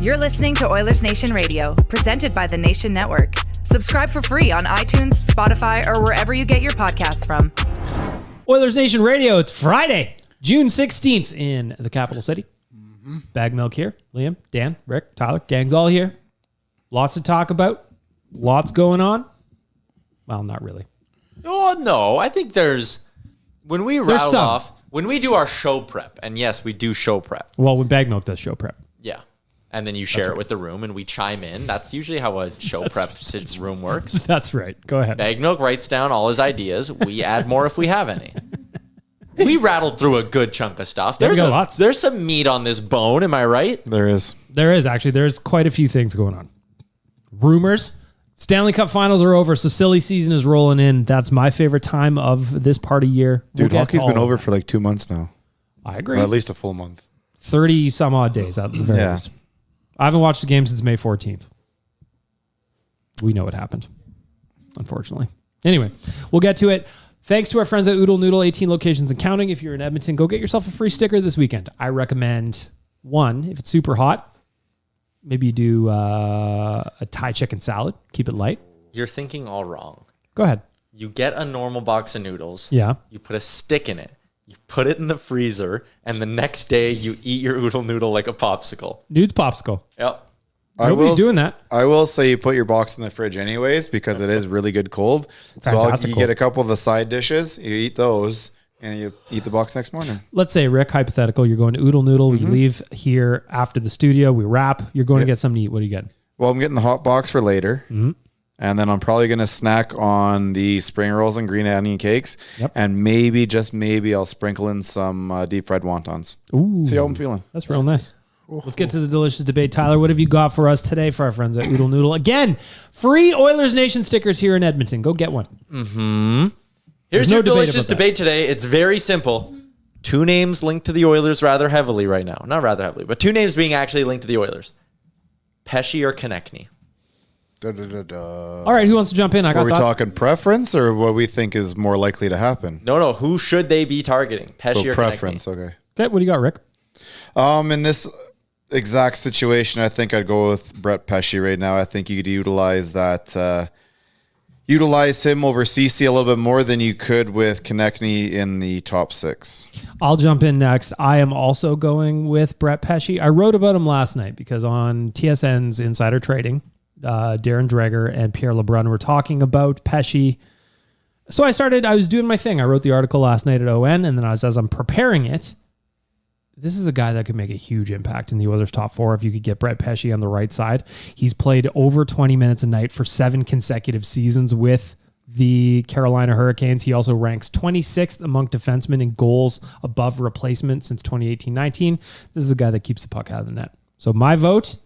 You're listening to Oilers Nation Radio, presented by the Nation Network. Subscribe for free on iTunes, Spotify, or wherever you get your podcasts from. Oilers Nation Radio, it's Friday, June 16th in the capital city. Bag Milk here. Liam, Dan, Rick, Tyler, gang's all here. Lots to talk about. Lots going on. Well, not really. Oh, no. I think when we rattle off, when we do our show prep, and yes, we do show prep. Well, when Bag Milk does show prep. Yeah. And then you share it with the room and we chime in. That's usually how a show prep room works. That's right. Go ahead. Bag Milk writes down all his ideas. We add more if we have any. We rattled through a good chunk of stuff. There's some meat on this bone. Am I right? There is. There is, actually. There's quite a few things going on. Rumors. Stanley Cup Finals are over, so silly season is rolling in. That's my favorite time of this part of year. Dude, hockey's been over for like 2 months now. I agree. Or at least a full month. 30 some odd days at the very least. I haven't watched the game since May 14th. We know what happened, unfortunately. Anyway, we'll get to it. Thanks to our friends at Oodle Noodle, 18 locations and counting. If you're in Edmonton, go get yourself a free sticker this weekend. I recommend one, if it's super hot, maybe you do a Thai chicken salad. Keep it light. You're thinking all wrong. Go ahead. You get a normal box of noodles. Yeah. You put a stick in it. You put it in the freezer, and the next day you eat your Oodle Noodle like a popsicle. Nudes popsicle. Yep. Nobody's doing that. I will say you put your box in the fridge anyways because it is really good cold. Fantastic You get a couple of the side dishes, you eat those, and you eat the box next morning. Let's say, Rick, hypothetical, you're going to Oodle Noodle. We leave here after the studio. We wrap. You're going to get something to eat. What do you get? Well, I'm getting the hot box for later. And then I'm probably going to snack on the spring rolls and green onion cakes. Yep. And maybe, just maybe, I'll sprinkle in some deep fried wontons. Ooh. See how I'm feeling. That's real nice. Let's get to the delicious debate. Tyler, what have you got for us today for our friends at Oodle Noodle? Again, free Oilers Nation stickers here in Edmonton. Go get one. Here's your delicious debate today. It's very simple. Two names linked to the Oilers rather heavily right now. Not rather heavily, but two names being actually linked to the Oilers. Pesce or Konecny? All right, who wants to jump in? Are we talking preference or what we think is more likely to happen? No. Who should they be targeting? Pesce or preference, Konecny? okay. Okay, what do you got, Rick? In this exact situation, I think I'd go with Brett Pesce right now. I think you could utilize that, utilize him over CC a little bit more than you could with Konecny in the top six. I'll jump in next. I am also going with Brett Pesce. I wrote about him last night because on TSN's Insider Trading, Darren Dreger and Pierre LeBrun were talking about Pesce. So I was doing my thing. I wrote the article last night at ON, and then as I'm preparing it, this is a guy that could make a huge impact in the Oilers' top four if you could get Brett Pesce on the right side. He's played over 20 minutes a night for 7 consecutive seasons with the Carolina Hurricanes. He also ranks 26th among defensemen in goals above replacement since 2018-19. This is a guy that keeps the puck out of the net. So my vote,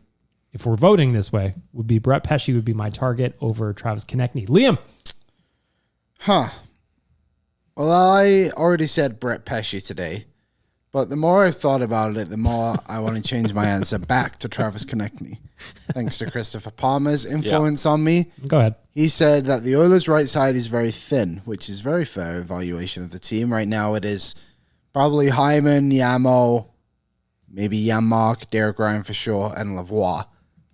if we're voting this way, would be Brett Pesce would be my target over Travis Konecny. Liam. Well, I already said Brett Pesce today. But the more I've thought about it, the more I want to change my answer back to Travis Konecny. Thanks to Christopher Palmer's influence on me. Go ahead. He said that the Oilers' right side is very thin, which is very fair evaluation of the team. Right now it is probably Hyman, Yamo, maybe Janmark, Derek Ryan for sure, and Lavoie.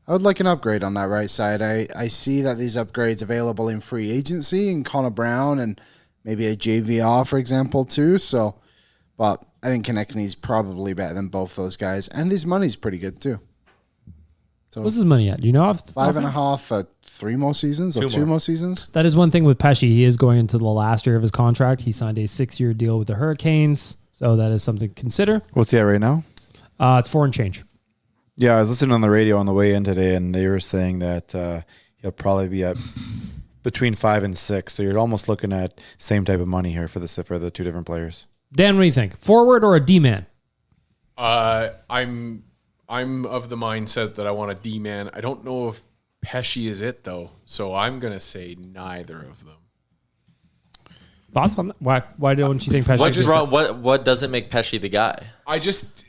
I would like an upgrade on that right side. I see that these upgrades available in free agency in Connor Brown and maybe a JVR, for example, too. But I think Konecny's probably better than both those guys, and his money's pretty good too. So what's his money at? Do you know? 5.5 for 3 more seasons or 2 more seasons. That is one thing with Pesce. He is going into the last year of his contract. He signed a 6-year deal with the Hurricanes, so that is something to consider. What's he at right now? It's 4 and change. Yeah, I was listening on the radio on the way in today, and they were saying that he'll probably be at between 5 and 6. So you're almost looking at same type of money here for the two different players. Dan, what do you think? Forward or a D-man? I'm of the mindset that I want a D-man. I don't know if Pesce is it, though. So I'm going to say neither of them. Thoughts on that? Why don't you think Pesce is wrong? What doesn't make Pesce the guy? I just...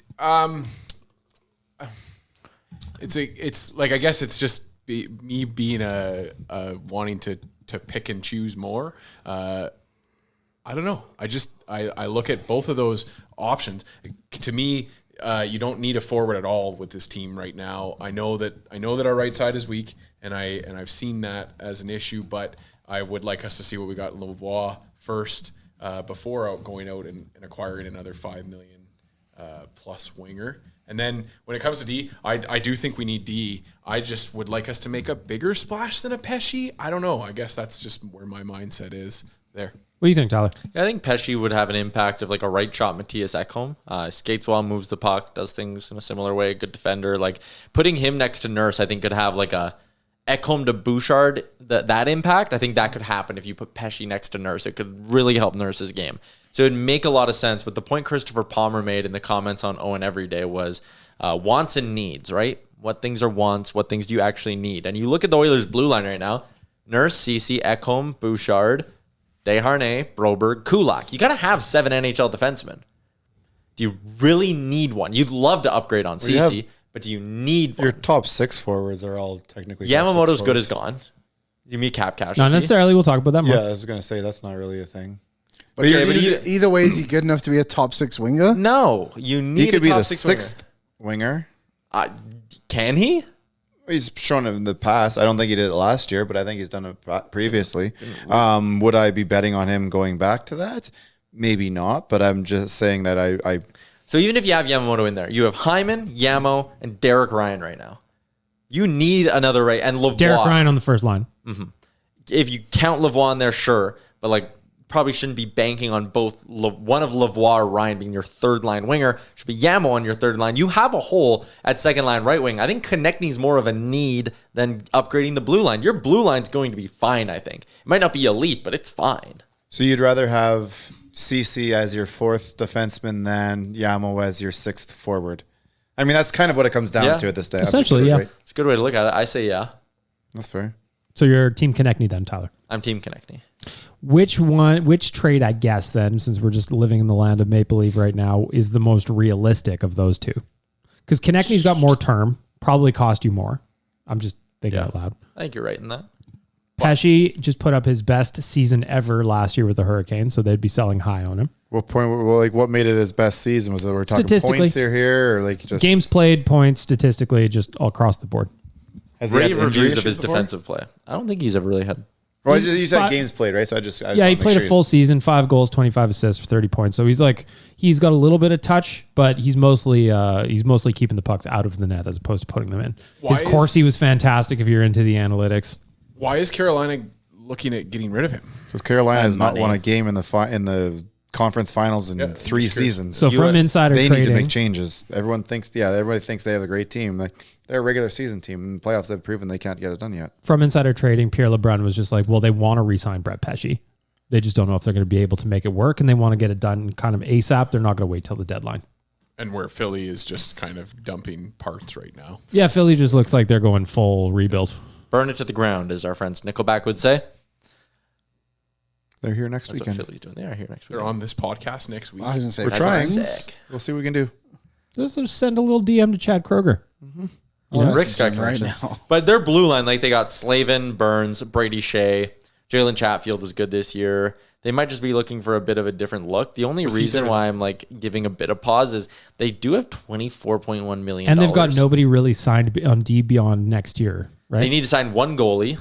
It's like, I guess it's just me being a wanting to pick and choose more. I don't know. I look at both of those options. To me, you don't need a forward at all with this team right now. I know that our right side is weak, and I've seen that as an issue, but I would like us to see what we got in Lavoie first before going out and acquiring another $5 million plus winger. And then when it comes to D, I do think we need D. I just would like us to make a bigger splash than a Pesce. I don't know. I guess that's just where my mindset is there. What do you think, Tyler? Yeah, I think Pesce would have an impact of like a right shot Matthias Ekholm. Skates well, moves the puck, does things in a similar way. Good defender. Like putting him next to Nurse, I think could have like a Ekholm to Bouchard, that impact. I think that could happen if you put Pesce next to Nurse. It could really help Nurse's game. So it would make a lot of sense. But the point Christopher Palmer made in the comments on Owen Everyday was wants and needs, right? What things are wants? What things do you actually need? And you look at the Oilers' blue line right now: Nurse, Ceci, Ekholm, Bouchard, Desharnais, Broberg, Kulak. You got to have 7 NHL defensemen. Do you really need one? You'd love to upgrade on Ceci, but do you need one? Your top 6 forwards are all technically Yamamoto's good as gone. You mean cap casualty? Not necessarily. We'll talk about that more. Yeah, I was going to say that's not really a thing. But either way, is he good enough to be a top 6 winger? No, you need He could a be top the 6 6th winger. Can he? He's shown it in the past. I don't think he did it last year, but I think he's done it previously. Would I be betting on him going back to that? Maybe not, but I'm just saying that I So even if you have Yamamoto in there, you have Hyman, Yamo, and Derek Ryan right now. You need another right, and Lavoie. Derek Ryan on the first line. If you count Lavoie in there, sure, but like probably shouldn't be banking on both one of Lavoie or Ryan being your third line winger. Should be Yamo on your third line. You have a hole at second line right wing. I think Konecny's more of a need than upgrading the blue line. Your blue line's going to be fine, I think. It might not be elite, but it's fine. So you'd rather have CC as your 4th defenseman than Yamo as your 6th forward? I mean, that's kind of what it comes down to at this day. Essentially, yeah. Right? It's a good way to look at it. I say yeah. That's fair. So you're Team Konecny then, Tyler. I'm Team Konecny. Which trade, I guess, then, since we're just living in the land of Maple Leaf right now, is the most realistic of those two? Because Konechny's got more term, probably cost you more. I'm just thinking out loud. I think you're right in that. Pesce just put up his best season ever last year with the Hurricanes, so they'd be selling high on him. What point? Well, like, what made it his best season? Was it we're talking points here, or like just games played, points, statistically, just all across the board? Rave reviews of his defensive play. I don't think he's ever really had. Well, you said games played, right? So I just he played a full season, 5 goals, 25 assists for 30 points. So he's got a little bit of touch, but he's mostly keeping the pucks out of the net as opposed to putting them in. His Corsi was fantastic if you're into the analytics. Why is Carolina looking at getting rid of him? Because Carolina has not won a game in the conference finals in 3 seasons. So from insider they trading, need to make changes. Everybody thinks they have a great team. They're a regular season team. In the playoffs, they've proven they can't get it done yet. From insider trading, Pierre LeBrun was just like, well, they want to re-sign Brett Pesce. They just don't know if they're going to be able to make it work, and they want to get it done kind of ASAP. They're not going to wait till the deadline. And where Philly is just kind of dumping parts right now. Yeah, Philly just looks like they're going full rebuild. Burn it to the ground, as our friends Nickelback would say. They're here next That's weekend. what Philly's doing. They are here next week. They're on this podcast next week. I was going to say, We're trying. Sick. We'll see what we can do. Just send a little DM to Chad Kroger. Rick's got connections. now. But their blue line, like they got Slavin, Burns, Brady Shea, Jalen Chatfield was good this year. They might just be looking for a bit of a different look. The only reason why I'm like giving a bit of pause is they do have $24.1 million. And they've got nobody really signed on D beyond next year, right? They need to sign one goalie.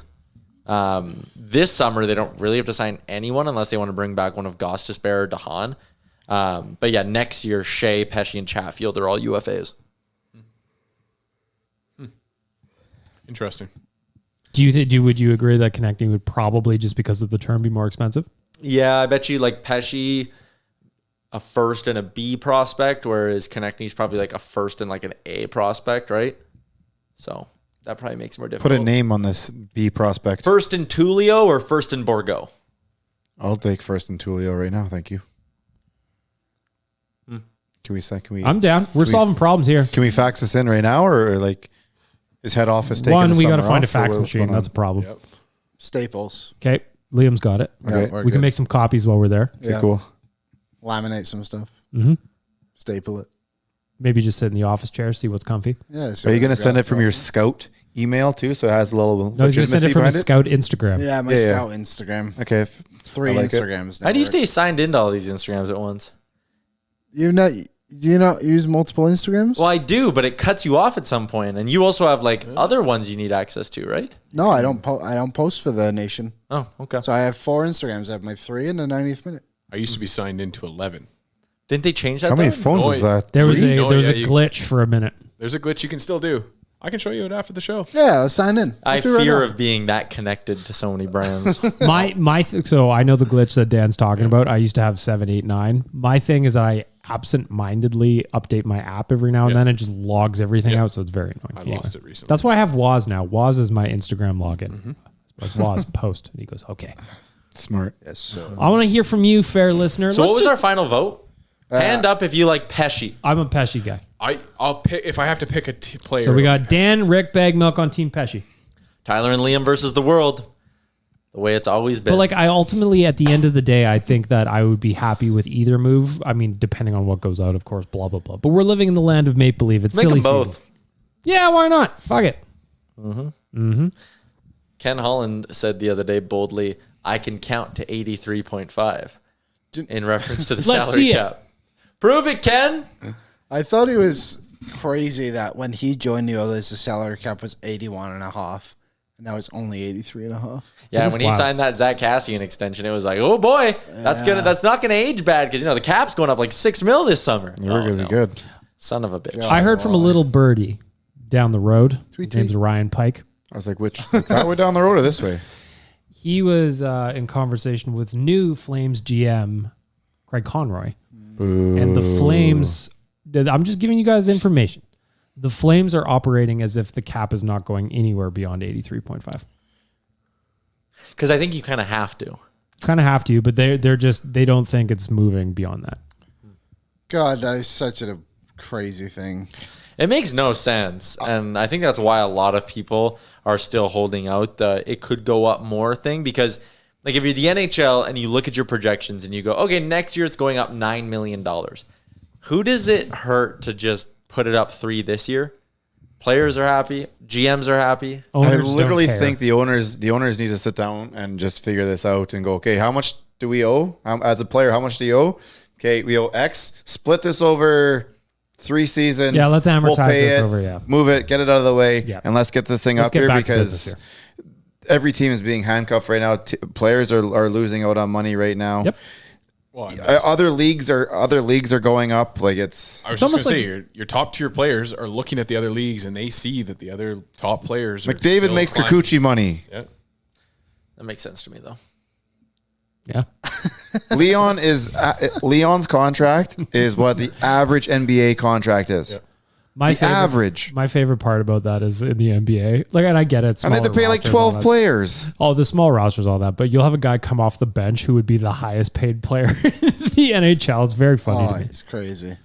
This summer, they don't really have to sign anyone unless they want to bring back one of Gostisbehere or DeHaan. But yeah, next year, Shea, Pesce, and Chatfield, they're all UFAs. Interesting. Would you agree that Konecny would probably, just because of the term, be more expensive? Yeah, I bet you like Pesce, a first and a B prospect, whereas Konechny's probably like a first and like an A prospect, right? So that probably makes it more difficult. Put a name on this B prospect. First in Tullio or first in Borgo? I'll take first in Tullio right now. Thank you. Can we? I'm down. We're solving problems here. Can we fax this in right now, or like is head office taking? One, we got to summer find a off, fax or what's machine. going on? That's a problem. Yep. Staples. Okay, Liam's got it. Okay. Yeah, We can make some copies while we're there. Okay, cool. Laminate some stuff. Mm-hmm. Staple it. Maybe just sit in the office chair, see what's comfy. Yeah. Are you going to send it from your Scout email too, so it has a little? No, he's going to send it from his behind Scout Instagram. Yeah, my Scout Instagram. Okay. 3 I like it. Instagrams. How do you stay signed into all these Instagrams at once? You know, Do you not use multiple Instagrams? Well, I do, but it cuts you off at some point, and you also have like other ones you need access to, right? No, I don't. I don't post for the Nation. Oh, okay. So I have 4 Instagrams. I have my 3 in the 90th minute. I used to be signed into 11. Didn't they change that? How many though? phones was that? There was a No, there was yeah, a you- glitch for a minute. There's a glitch you can still do. I can show you it after the show. Yeah, I'll sign in. I Let's do it right fear now. of being that connected to so many brands. So I know the glitch that Dan's talking about. I used to have 7, 8, 9. My thing is that I absent-mindedly update my app every now and then. It just logs everything out, so it's very annoying. I lost it recently. That's why I have Waz now. Waz is my Instagram login. Like Waz post, and he goes, "Okay." Smart. Yes, so. I want to hear from you, fair listener. So what was our final vote? Hand up if you like Pesce. I'm a Pesce guy. I'll pick if I have to pick a player. So we got Dan, Rick, Bag Milk on Team Pesce. Tyler and Liam versus the world. The way it's always been. But like, I ultimately, at the end of the day, I think that I would be happy with either move. I mean, depending on what goes out, of course, blah, blah, blah. But we're living in the land of make-believe. It's Make silly them both. season. Yeah, why not? Fuck it. Ken Holland said the other day boldly, I can count to 83.5 in reference to the Let's salary see it. cap. Prove it, Ken. I thought it was crazy that when he joined the Oilers, the salary cap was 81.5, and now it's only 83.5. Yeah, is when he wild. signed that Zach Cassian extension, it was like, oh boy, that's not gonna age bad because the cap's going up like $6 million this summer. You're going to be good. Son of a bitch. I heard from a little birdie down the road. Tweet, His name's tweet. Ryan Pike. I was like, which? That way down the road or this way? He was in conversation with new Flames GM, Craig Conroy. And the Flames, I'm just giving you guys information. The Flames are operating as if the cap is not going anywhere beyond 83.5. Because I think you kind of have to. Kind of have to, but they don't think it's moving beyond that. God, that is such a crazy thing. It makes no sense. And I think that's why a lot of people are still holding out the it could go up more thing. Because like if you're the NHL and you look at your projections and you go, okay, next year it's going up $9 million. Who does it hurt to just put it up 3 this year? Players are happy. GMs are happy. I Owners don't literally care. think the owners need to sit down and just figure this out and go, okay, how much do we owe? As a player, how much do you owe? Okay, we owe X. Split this over 3 seasons. Yeah, let's amortize pay this it, over, yeah. Move it, get it out of the way, Yeah. and let's get this thing Let's up get here back to business because here. every team is being handcuffed right now. Players are losing out on money right now. Yep. Well, Other leagues are going up. Like it's I was just going almost to say, your top tier players are looking at the other leagues and they see that the other top players are McDavid still makes climbing. Kikuchi money. Yeah. That makes sense to me, though. Yeah. Leon's contract is what the average NBA contract is. My average. My favorite part about that is in the NBA. Like, and I get it. And they have to smaller pay like rosters, all 12 that. players. Oh, the small rosters, all that. But you'll have a guy come off the bench who would be the highest paid player in the NHL. It's very funny. Oh, to me. it's crazy.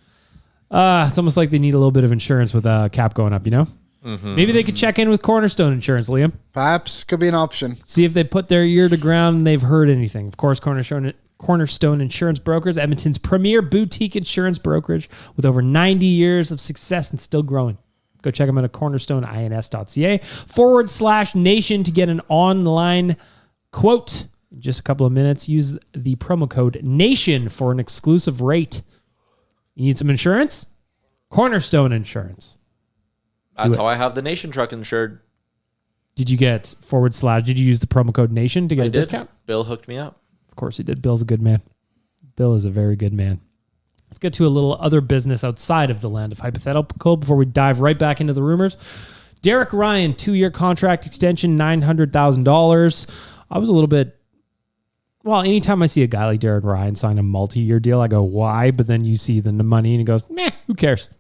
It's almost like they need a little bit of insurance with a cap going up, you know? Maybe they could check in with Cornerstone Insurance, Liam. Perhaps could be an option. See if they put their ear to ground and they've heard anything. Of course, Cornerstone Insurance Brokers, Edmonton's premier boutique insurance brokerage with over 90 years of success and still growing. Go check them out at cornerstoneins.ca/nation to get an online quote. In just a couple of minutes, use the promo code NATION for an exclusive rate. You need some insurance? Cornerstone Insurance. That's how I have the Nation truck insured. Did you get / did you use the promo code NATION to get I a did. discount? Bill hooked me up. Of course he did. Bill's a good man. Bill is a very good man. Let's get to a little other business outside of the land of hypothetical before we dive right back into the rumors. Derek Ryan, 2-year contract extension, $900,000. I was a little bit... Well, anytime I see a guy like Derek Ryan sign a multi-year deal, I go, why? But then you see the money and he goes, meh, who cares?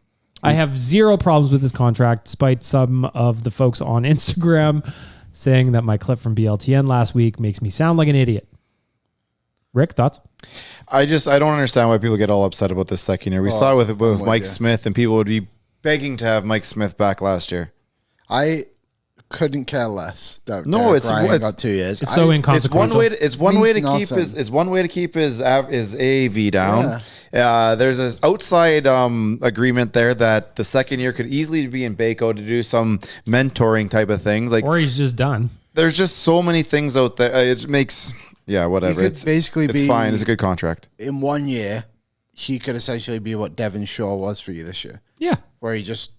I have zero problems with this contract, despite some of the folks on Instagram saying that my clip from BLTN last week makes me sound like an idiot. Rick, thoughts? I don't understand why people get all upset about this second year. We saw it with Mike Smith, and people would be begging to have Mike Smith back last year. I couldn't care less. That No, Derek it's- Ryan it's- got 2 years. It's so inconsequential. It's one way to Means keep nothing. his AAV down. There's an outside agreement there that the second year could easily be in Baco to do some mentoring type of things. Like Or he's just done. there's just so many things out there. It makes whatever. He could basically it's be- fine. It's a good contract. In 1 year, he could essentially be what Devin Shaw was for you this year, Yeah. where he just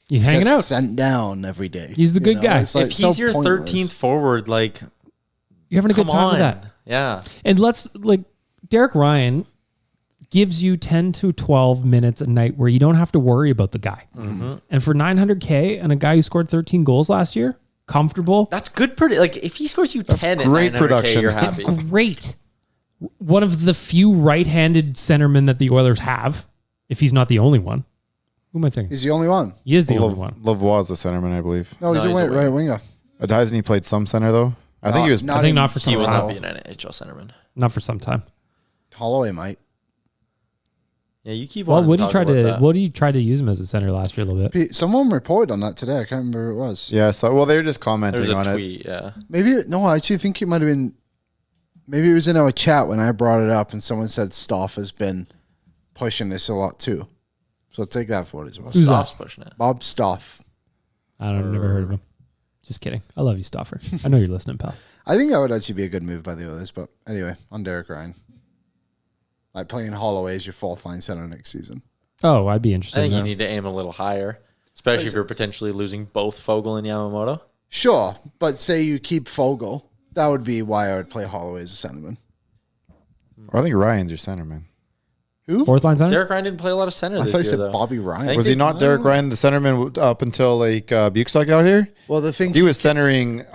He's hanging gets out. sent down every day. He's the good guy. It's like if he's so your pointless. 13th forward, like, You're having a good come time on. with that. Yeah. And Derek Ryan gives you 10 to 12 minutes a night where you don't have to worry about the guy. Mm-hmm. And for $900K and a guy who scored 13 goals last year, comfortable, That's good. Like, if he scores you 10 at great 900K, production. you're it's happy. great. One of the few right-handed centermen that the Oilers have, if he's not the only one. Who am I thinking? He's the only one. He is the only one. Lavoie's the centerman, I believe. No, he's No, a he's a right winger. Hasn't he played some center though? I think he was. I think not for some He will time. not be an NHL centerman. Not for some time. Holloway might. Yeah, you keep Well, on. what do you try to use him as a center last year a little bit? Someone reported on that today. I can't remember who it was. Yeah. So they were just commenting There's a on it. tweet. Yeah. Maybe no. I actually think it might have been. Maybe it was in our chat when I brought it up, and someone said Stoff has been pushing this a lot too. So I'll take that for what it's worth. Who's Stoff's that? pushing it. Bob Stoff. I don't know. Never heard of him. Just kidding. I love you, Stoffer. I know you're listening, pal. I think that would actually be a good move by the Oilers. But anyway, on Derek Ryan, like playing Holloway as your fourth line center next season. Oh, I'd be I interested think in you that. need to aim a little higher, especially if you're potentially losing both Fogle and Yamamoto. Sure, but say you keep Fogle, that would be why I would play Holloway as a centerman. I think Ryan's your centerman. Who? Fourth line center? Derek Ryan didn't play a lot of center I this thought you year, said though. Bobby Ryan. think Was he not Derek Ryan, the centerman, up until Bukestad got here? Well, the thing He was centering. Who's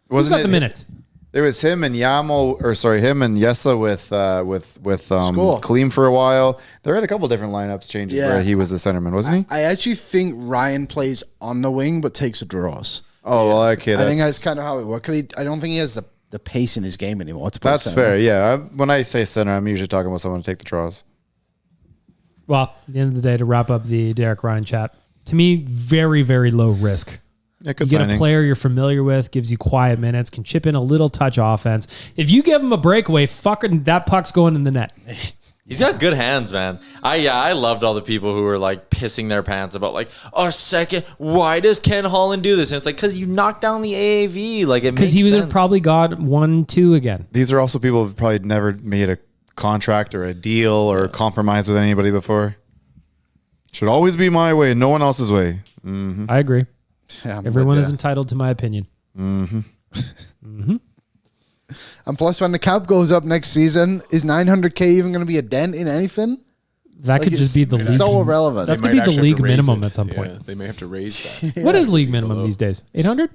Wasn't got it the minutes? There was him and him and Yessa with Score. Klim for a while. There had a couple different lineups changes Yeah. where he was the centerman, wasn't he? I actually think Ryan plays on the wing but takes the draws. Oh, well, okay. I think that's kind of how it works. I don't think he has the pace in his game anymore. To play That's center. fair. Yeah. When I say center, I'm usually talking about someone to take the draws. Well, at the end of the day, to wrap up the Derek Ryan chat, to me, very, very low risk. Yeah, good You get signing. a player you're familiar with, gives you quiet minutes, can chip in a little touch offense. If you give him a breakaway, fucking that puck's going in the net. He's got good hands, man. I loved all the people who were like pissing their pants about like a second. Why does Ken Holland do this? And it's like because you knocked down the AAV. Like it Because makes he would have sense. probably got 1-2 again. These are also people who've probably never made a contract or a deal or compromise with anybody before. Should always be my way, no one else's way. I agree. Yeah, I'm Everyone with is ya. entitled to my opinion. And plus, when the cap goes up next season, is $900K even going to be a dent in anything? That could just be the it's league. so irrelevant. That's They gonna might be the actually have league to raise minimum it. at some Yeah, point. they may have to raise that. What is league minimum below. these days? 800?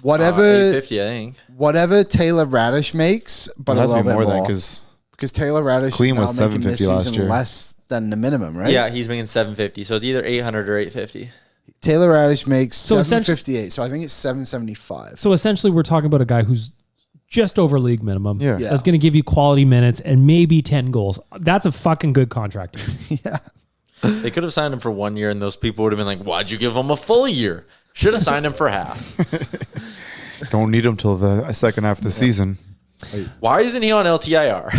Whatever 850, I think. whatever Taylor Radish makes, but It a has to little be bit more more. than because Because Taylor Radish Clean is now was making this $750 last season year. less than the minimum, right? Yeah, he's making 750. So it's either 800 or 850. Taylor Radish makes So essentially- $758, so I think it's $775. So essentially, we're talking about a guy who's just over league minimum. Yeah. Yeah. That's going to give you quality minutes and maybe 10 goals. That's a fucking good contract. Yeah. They could have signed him for 1 year, and those people would have been like, "Why'd you give him a full year? Should have signed him for half." don't need him till the second half of the season. Why isn't he on LTIR?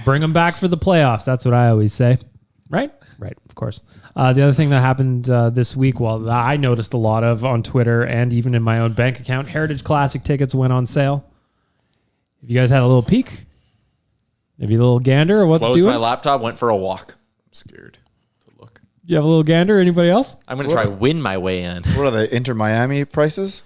Bring him back for the playoffs. That's what I always say. Right? Right, of course. The other thing that happened this week, well, that I noticed a lot of on Twitter and even in my own bank account, Heritage Classic tickets went on sale. If you guys had a little peek, maybe a little gander or what's Closed doing? my laptop, went for a walk. I'm scared to look. You have a little gander? Anybody else? I'm going to try win my way in. What are the Inter Miami prices?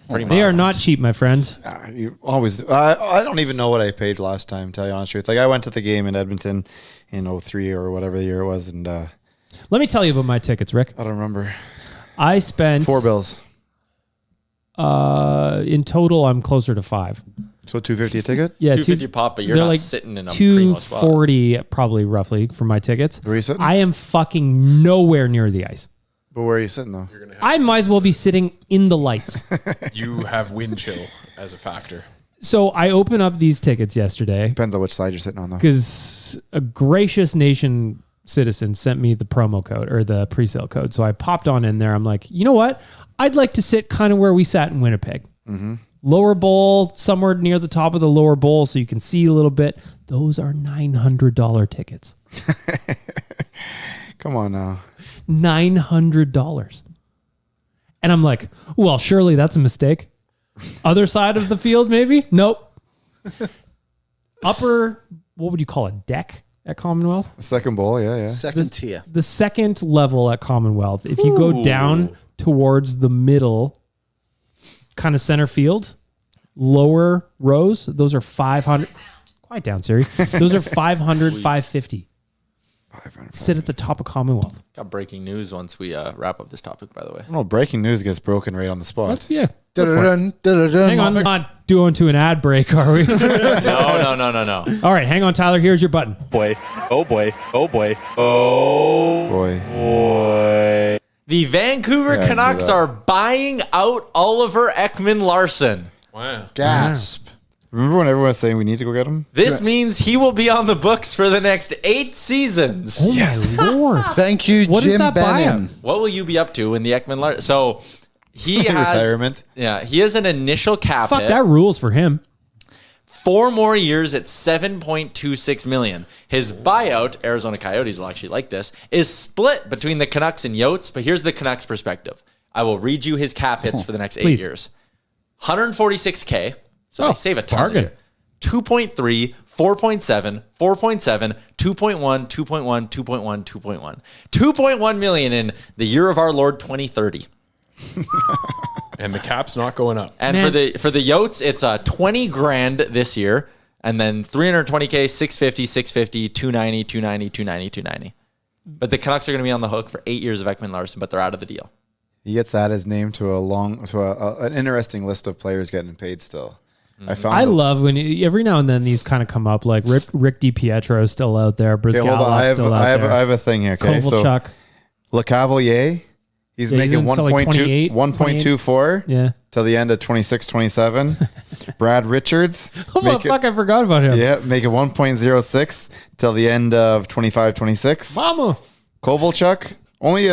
Pretty They are much. not cheap, my friend. You always. I don't even know what I paid last time. To tell you the honest truth, like I went to the game in Edmonton in 03 or whatever the year it was, and Let me tell you about my tickets, Rick. I don't remember. I spent $4. in total, I'm closer to 5. So $250 a ticket. Yeah, 250 pop, but you're they're not like sitting in a primo spot. 240 probably roughly for my tickets. Where are you sitting? I am fucking nowhere near the ice. But where are you sitting though? I might as well be sitting in the lights. You have wind chill as a factor. So I open up these tickets yesterday Depends on which side you're sitting on though. because a gracious nation citizen sent me the promo code or the pre-sale code. So I popped on in there. I'm like, you know what? I'd like to sit kind of where we sat in Winnipeg. Lower bowl, somewhere near the top of the lower bowl so you can see a little bit. Those are $900 tickets. Come on now. $900. And I'm like, well, surely that's a mistake. Other side of the field, maybe? Nope. Upper what would you call a deck at Commonwealth? Second bowl, yeah. Second tier. The second level at Commonwealth. If you go down towards the middle, kind of center field, lower rows, those are 500. Quiet down, Siri. Those are 500, 550. Sit at the top of Commonwealth. Got breaking news once we wrap up this topic, by the way. No, breaking news gets broken right on the spot. Yeah. Dun-dun-dun, dun-dun-dun. Hang on. We're not going to an ad break, are we? No. All right. Hang on, Tyler. Here's your button. Boy. Oh boy. Boy. The Vancouver Yeah, I see Canucks that. are buying out Oliver Ekman-Larsson. Wow. Gasp. Remember when everyone was saying we need to go get him? This means he will be on the books for the next 8 seasons. Oh, my Lord. Thank you, What is Jim that Benham. What will you be up to when the Ekman-Larsson... So he has... Retirement. Yeah, he has an initial cap Fuck, hit. that rules for him. 4 more years at $7.26 million. His buyout, Arizona Coyotes will actually like this, is split between the Canucks and Yotes, but here's the Canucks perspective. I will read you his cap hits for the next 8 Please. years. $146K, so they save a ton bargain. this year. 2.3, 4.7, 4.7, 2.1, 2.1, 2.1, 2.1. 2.1 million in the year of our Lord 2030. And the cap's not going up. And Man. for the Yotes, it's 20 grand this year, and then 320K, 650, 650, 290, 290, 290, 290. But the Canucks are going to be on the hook for 8 years of Ekman-Larsson, but they're out of the deal. He gets to add his name to an interesting list of players getting paid still. I love when every now and then these kind of come up. Like Rick DiPietro is still out there. Okay, hold on. Brizgalov's still out there. I have a thing here. Okay, Kovalchuk. so LeCavalier, he's Yeah, he's making in, so, like, 28, 1.24 Yeah. till the end of 26-27. Brad Richards, Oh, fuck, I forgot about him. yeah, making 1.06 till the end of 25-26. Mama. Kovalchuk,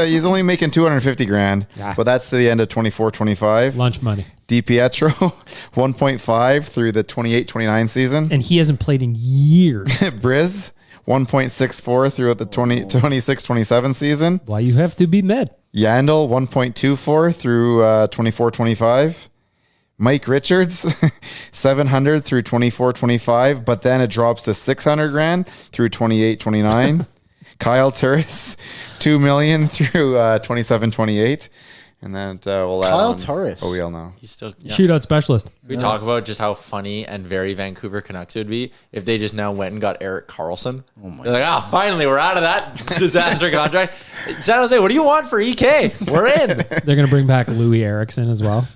he's only making 250 grand, Yeah. but that's to the end of 24-25. Lunch money. DiPietro, 1.5 through the 28-29 season. And he hasn't played in years. Briz, 1.64 throughout the 26-27 season. Why you have to be med? Yandel, 1.24 through 24-25. Mike Richards, 700 through 24-25, but then it drops to 600 grand through 28-29. Kyle Turris, 2 million through 27-28. And then we'll add Kyle on Turris. OEL now. He's still... Shootout specialist. We talk about just how funny and very Vancouver Canucks it would be if they just now went and got Erik Karlsson. They're like, finally, we're out of that disaster contract. San Jose, what do you want for EK? We're in. They're going to bring back Louis Eriksson as well.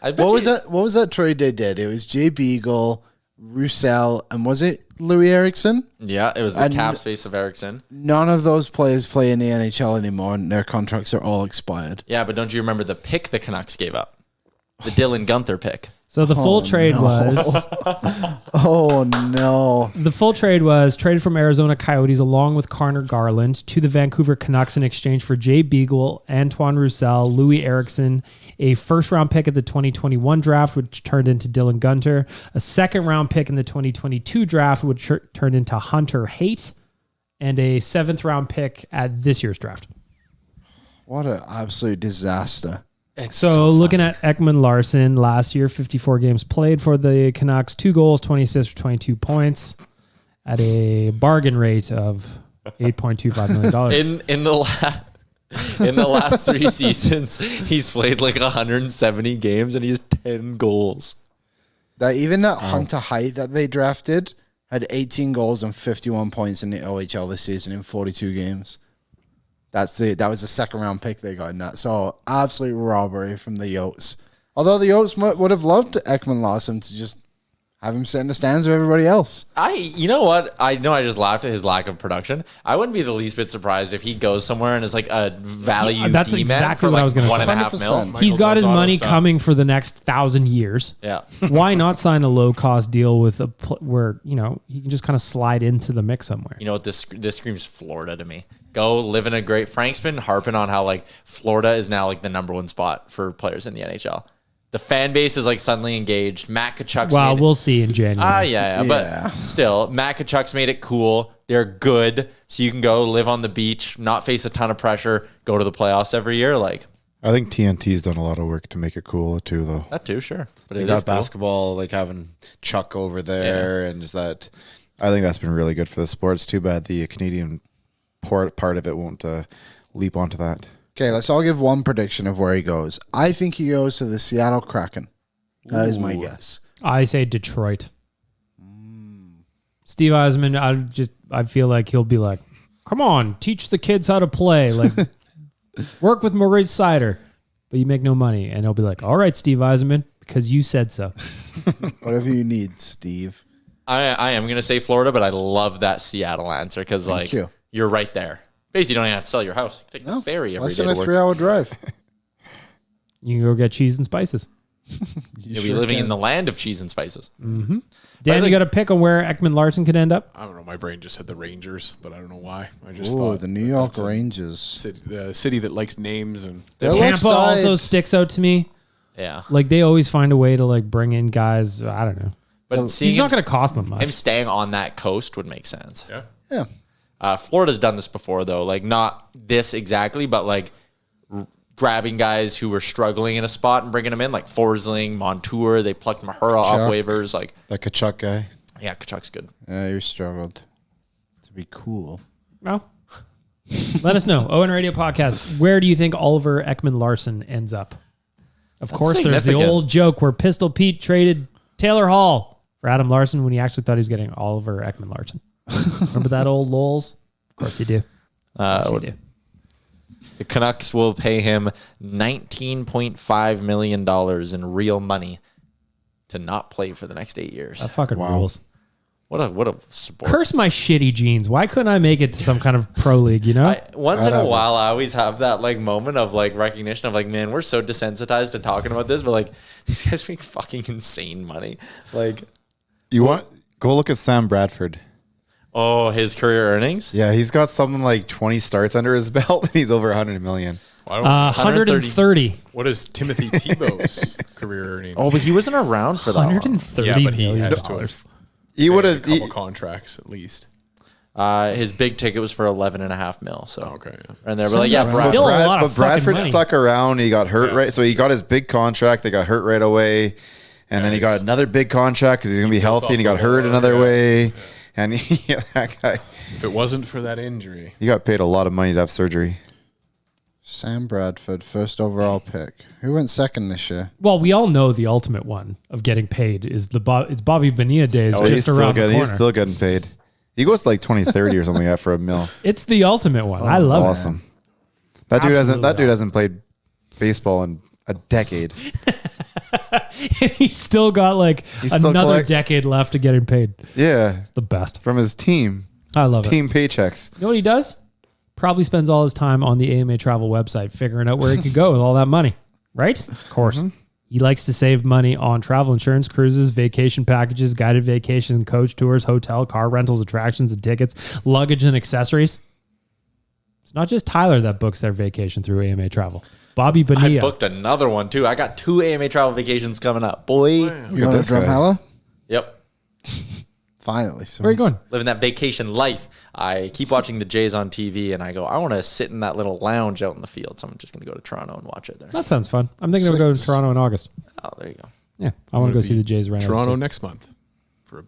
I bet What you- was that? What was that trade they did? It was Jay Beagle, Roussel, and was it Louis Eriksson? Yeah, it was the And- Caps face of Eriksson. None of those players play in the NHL anymore, and their contracts are all expired. Yeah, but don't you remember the pick the Canucks gave up? The Dylan Gunther pick. So the full trade was Oh no! the full trade was traded from Arizona Coyotes along with Connor Garland to the Vancouver Canucks in exchange for Jay Beagle, Antoine Roussel, Louis Eriksson, a first-round pick at the 2021 draft, which turned into Dylan Gunther, a second-round pick in the 2022 draft, which turned into Hunter Haight, and a seventh-round pick at this year's draft. What an absolute disaster! So looking at Ekman-Larsson last year, 54 games played for the Canucks, 2 goals, 26 for 22 points at a bargain rate of $8.25 million. In the last 3 seasons, he's played like 170 games and he has 10 goals. That Hunter Haight that they drafted had 18 goals and 51 points in the OHL this season in 42 games. That was the second round pick they got in that. So absolute robbery from the Yotes. Although the Yotes would have loved Ekman-Larsson to just have him sit in the stands with everybody else. You know what? I know I just laughed at his lack of production. I wouldn't be the least bit surprised if he goes somewhere and is like a value That's D-man exactly for what I like was gonna say. 1.5 mil. 100%. He's got his Michael money Delzato coming for the next 1,000 years. Yeah. Why not sign a low-cost deal with where, he can just kind of slide into the mix somewhere? You know what? This screams Florida to me. Go live in a great... Frank's been harping on how like Florida is now like the number 1 spot for players in the NHL. The fan base is like suddenly engaged. Matt Tkachuk's Well, made we'll see in January. yeah. Yeah. But still, Matt Tkachuk's made it cool. They're good. So you can go live on the beach, not face a ton of pressure, go to the playoffs every year. Like I think TNT's done a lot of work to make it cool too, though. that too, sure. But They it got is cool. basketball, like having Chuck over there and just that I think that's been really good for the sport. It's too bad the Canadian part of it won't leap onto that. Okay, let's all give one prediction of where he goes. I think he goes to the Seattle Kraken. That is my guess. I say Detroit. Steve Yzerman, I feel like he'll be like, come on, teach the kids how to play. Like, work with Maurice Sider, but you make no money. And he'll be like, all right, Steve Yzerman, because you said so. Whatever you need, Steve. I am going to say Florida, but I love that Seattle answer because, like, you're right there. Basically, you don't even have to sell your house. You take the ferry every day to work. Less than a 3-hour drive. You can go get cheese and spices. You'll be living in the land of cheese and spices. Mm-hmm. Dan, you got a pick on where Ekman-Larsson could end up? I don't know. My brain just said the Rangers, but I don't know why. I just thought the New York Rangers. The city that likes names. And Tampa also sticks out to me. Yeah. Like, they always find a way to, like, bring in guys. I don't know. But he's not going to cost them much. Him staying on that coast would make sense. Yeah. Florida's done this before, though. Like, not this exactly, but, like, grabbing guys who were struggling in a spot and bringing them in, like Forsling, Montour. They plucked Mahura off waivers. Like that Kachuk guy. Yeah, Kachuk's good. Yeah, you struggled to be cool. Well, let us know. Owen Radio Podcast. Where do you think Oliver Ekman-Larsson ends up? Of course, there's the old joke where Pistol Pete traded Taylor Hall for Adam Larson when he actually thought he was getting Oliver Ekman-Larsson. Remember that old lols? Of course you do. Of course you do. The Canucks will pay him $19.5 million in real money to not play for the next 8 years. That fucking rules. What a sport. Curse my shitty genes. Why couldn't I make it to some kind of pro league, you know? Once in a while, I always have that like moment of like recognition of like, man, we're so desensitized to talking about this, but like these guys make fucking insane money. Like, go look at Sam Bradford. Oh, his career earnings? Yeah, he's got something like 20 starts under his belt, and he's over 100 million. 130. What is Timothy Tebow's career earnings? Oh, but he wasn't around for that long. 130 Yeah, but he million has to dollars. He would a have couple contracts at least. His big ticket was for $11.5 million. So okay, yeah. And they were like, yeah, still a lot of but Bradford money. stuck around. He got hurt right, so he got his big contract. They got hurt right away, and then he got another big contract because he's gonna be healthy, and he got hurt another way. Yeah. And that guy. If it wasn't for that injury, he got paid a lot of money to have surgery. Sam Bradford, first overall pick. Who went second this year? Well, we all know the ultimate one of getting paid is it's Bobby Bonilla days just around the corner. He's still getting paid. He goes to like 2030 or something like that for $1 million. It's the ultimate one. I love it. Awesome. That dude hasn't played baseball in a decade. He's still got like another decade left to getting paid. Yeah. It's the best. From his team. I love team paychecks. You know what he does? Probably spends all his time on the AMA Travel website figuring out where he could go with all that money. Right? Of course. Mm-hmm. He likes to save money on travel insurance, cruises, vacation packages, guided vacation, coach tours, hotel, car rentals, attractions and tickets, luggage and accessories. It's not just Tyler that books their vacation through AMA Travel. Bobby Bonilla. I booked another one too. I got 2 AMA travel vacations coming up. Boy. Wow. You going to Drumheller? Yep. Finally. Where are you going? Living that vacation life. I keep watching the Jays on TV and I go, I want to sit in that little lounge out in the field. So I'm just going to go to Toronto and watch it there. That sounds fun. I'm thinking of going to Toronto in August. Oh, there you go. Yeah. I want to go see the Jays right now. Toronto next month for a